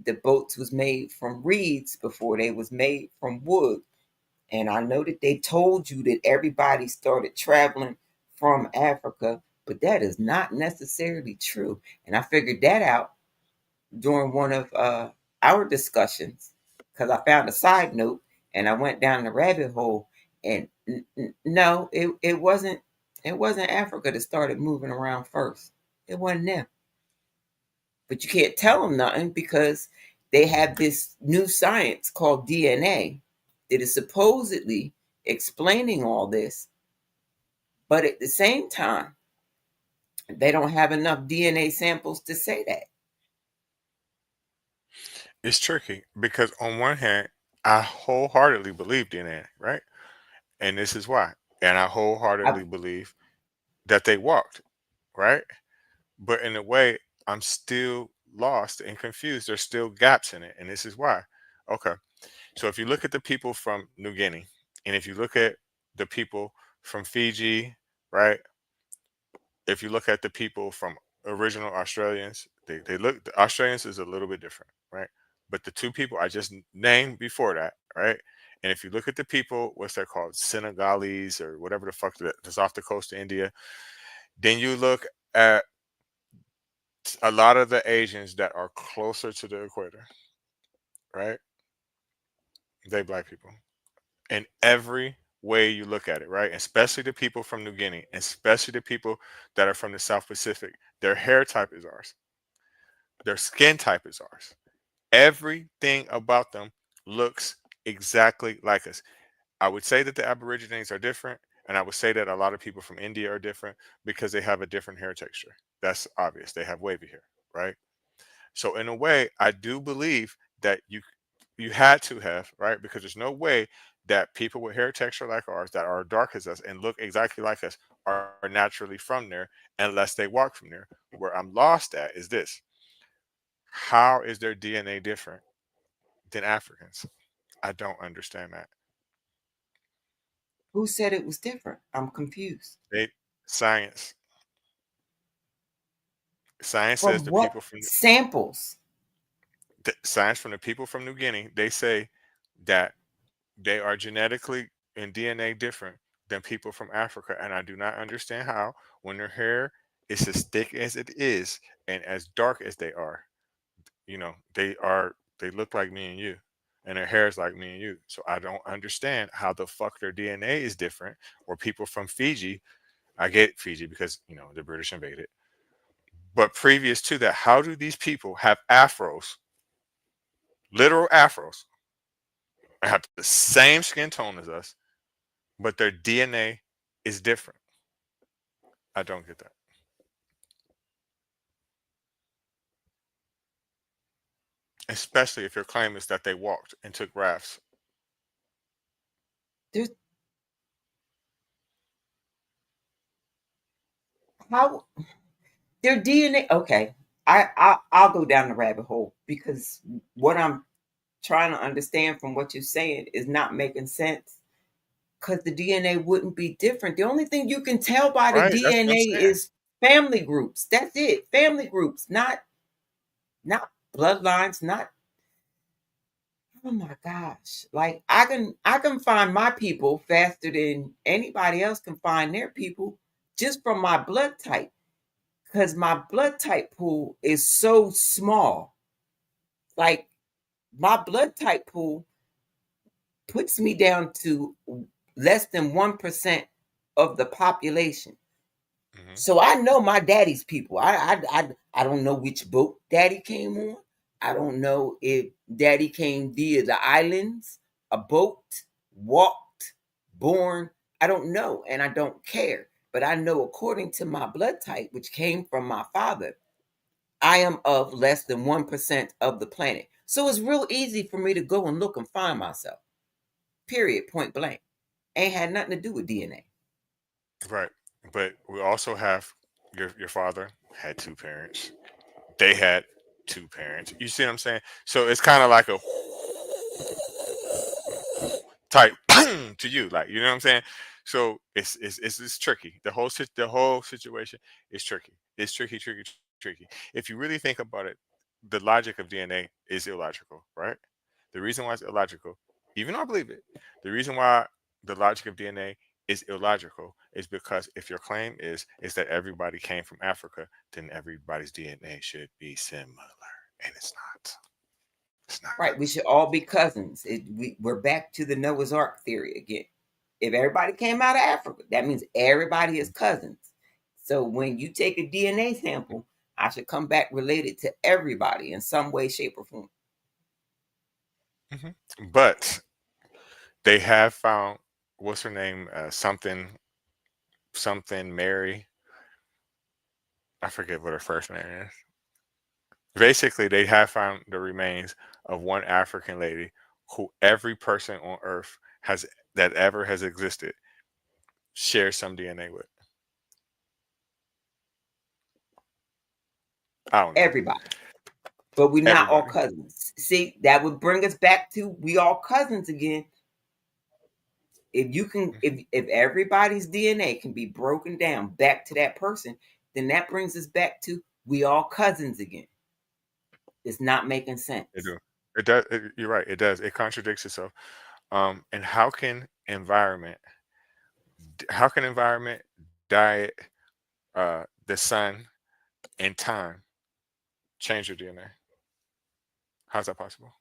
the boats was made from reeds before they was made from wood. And I know that they told you that everybody started traveling from Africa, but that is not necessarily true. And I figured that out during one of our discussions, because I found a side note and I went down the rabbit hole. And no, it wasn't Africa that started moving around first. It wasn't them. But you can't tell them nothing because they have this new science called DNA that is supposedly explaining all this. But at the same time, they don't have enough DNA samples to say that. It's tricky because on one hand, I wholeheartedly believe DNA, right? And this is why. And I I, wholeheartedly believe that they walked, right? But in a way, I'm still lost and confused. There's still gaps in it. And this is why. Okay. So if you look at the people from New Guinea, and if you look at the people from Fiji, right? If you look at the people from original Australians, they look, the Australians is a little bit different, right? But the two people I just named before that, right? And if you look at the people, what's that called? Senegalese or whatever the fuck that's off the coast of India, then you look at a lot of the Asians that are closer to the equator, right? They black people. In every way you look at it, right? Especially the people from New Guinea, especially the people that are from the South Pacific. Their hair type is ours. Their skin type is ours. Everything about them looks exactly like us. I would say that the Aborigines are different, and I would say that a lot of people from India are different because they have a different hair texture. That's obvious. They have wavy hair, right? So in a way, I do believe that you had to have, right? Because there's no way that people with hair texture like ours that are dark as us and look exactly like us are naturally from there unless they walk from there. Where I'm lost at is this: how is their DNA different than Africans? I don't understand that. Who said it was different? I'm confused. They science. Science says From the what people from samples? science from the people from New Guinea, they say that they are genetically and DNA different than people from Africa. And I do not understand how, when their hair is as thick as it is and as dark as they are, they look like me and you. And their hair is like me and you. So I don't understand how the fuck their DNA is different. Or people from Fiji, I get Fiji because, the British invaded. But previous to that, how do these people have afros, literal afros, and have the same skin tone as us, but their DNA is different? I don't get that. Especially if your claim is that they walked and took rafts. There's how their DNA. Okay, I'll go down the rabbit hole because what I'm trying to understand from what you're saying is not making sense. Because the DNA wouldn't be different. The only thing you can tell by the Right. That's what DNA I'm saying. is family groups. That's it. Family groups, not bloodlines, not oh my gosh. Like I can find my people faster than anybody else can find their people just from my blood type. Because my blood type pool is so small. Like my blood type pool puts me down to less than 1% of the population. Hmm. So I know my daddy's people. I don't know which boat daddy came on. I don't know if daddy came via the islands, a boat, walked, born. I don't know, and I don't care. But I know according to my blood type, which came from my father, I am of less than 1% of the planet. So it's real easy for me to go and look and find myself. Period. Point blank. Ain't had nothing to do with DNA. Right. But we also have your father had two parents. They had two parents. You see what I'm saying? So it's kind of like a type to you, like, you know what I'm saying? So it's tricky. The whole situation is tricky. It's tricky, tricky, tricky. If you really think about it, the logic of DNA is illogical, right? The reason why it's illogical, even though I believe it, the reason why the logic of DNA is illogical is because if your claim is that everybody came from Africa, then everybody's DNA should be similar, and it's not. It's not. Right. We should all be cousins. We're back to the Noah's Ark theory again. If everybody came out of Africa, that means everybody is cousins. So when you take a DNA sample, I should come back related to everybody in some way, shape, or form. Hmm. But they have found, what's her name? Something Mary. I forget what her first name is. Basically, they have found the remains of one African lady who every person on Earth has that ever has existed shares some DNA with. I don't know. Everybody. But we're not all Everybody. cousins. See, that would bring us back to we all cousins again. If you can Mhm. if everybody's DNA can be broken down back to that person, then that brings us back to we all cousins again. It's not making They sense. do. It does. You're right. It does. It contradicts itself. And how can environment, diet, the sun, and time change your DNA? How's that possible?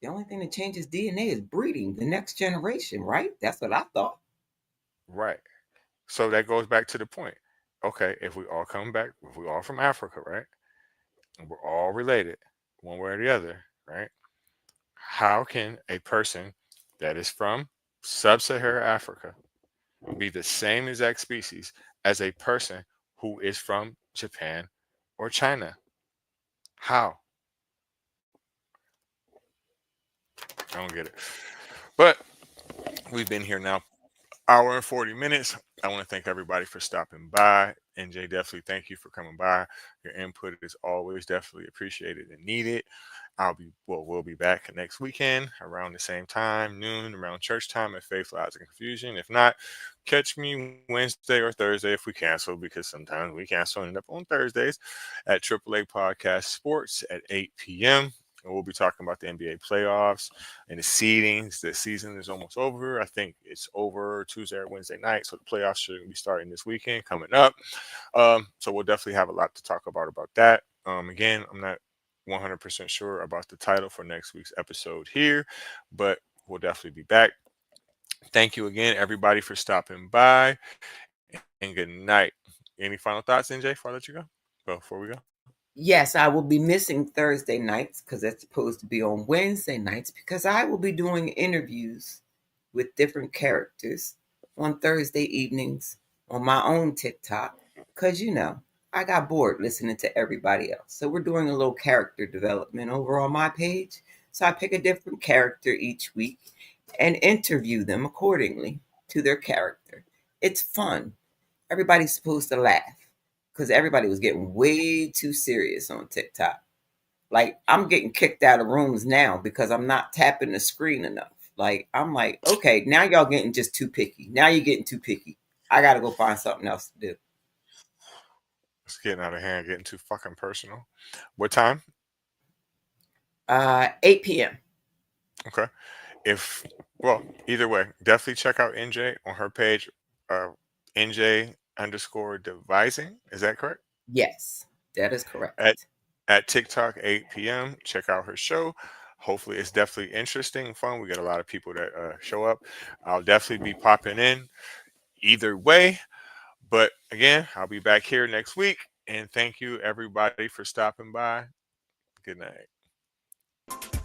The only thing that changes DNA is breeding the next generation, right? That's what I thought. Right. So that goes back to the point. Okay, if we all come back, if we all from Africa, right, and we're all related, one way or the other, right? How can a person that is from sub-Saharan Africa be the same exact species as a person who is from Japan or China? How? I don't get it. But we've been here now hour and 40 minutes. I want to thank everybody for stopping by. NJ, definitely thank you for coming by. Your input is always definitely appreciated and needed. We'll be back next weekend around the same time, noon, around church time at Faith, Lies, and Confusion. If not, catch me Wednesday or Thursday if we cancel, because sometimes we cancel and end up on Thursdays at AAA Podcast Sports at 8 p.m. And we'll be talking about the NBA playoffs and the seedings. The season is almost over. I think it's over Tuesday or Wednesday night, so the playoffs should be starting this weekend coming up. So we'll definitely have a lot to talk about that. Again, I'm not 100% sure about the title for next week's episode here, but we'll definitely be back. Thank you again, everybody, for stopping by, and good night. Any final thoughts, NJ, before I let you go? Before we go? Yes, I will be missing Thursday nights because that's supposed to be on Wednesday nights because I will be doing interviews with different characters on Thursday evenings on my own TikTok because, I got bored listening to everybody else. So we're doing a little character development over on my page. So I pick a different character each week and interview them accordingly to their character. It's fun. Everybody's supposed to laugh because everybody was getting way too serious on TikTok. Like I'm getting kicked out of rooms now because I'm not tapping the screen enough. Like I'm like, okay, now y'all getting just too picky. Now you're getting too picky. I gotta go find something else to do. It's getting out of hand, getting too fucking personal. What time? 8 p.m. Okay. If well, either way, definitely check out NJ on her page, uh, NJ underscore devising. Is that correct? Yes, that is At correct. at TikTok 8 p.m. Check out her show. Hopefully, it's definitely interesting and fun. We get a lot of people that show up. I'll definitely be popping in either way. But again, I'll be back here next week. And thank you, everybody, for stopping by. Good night.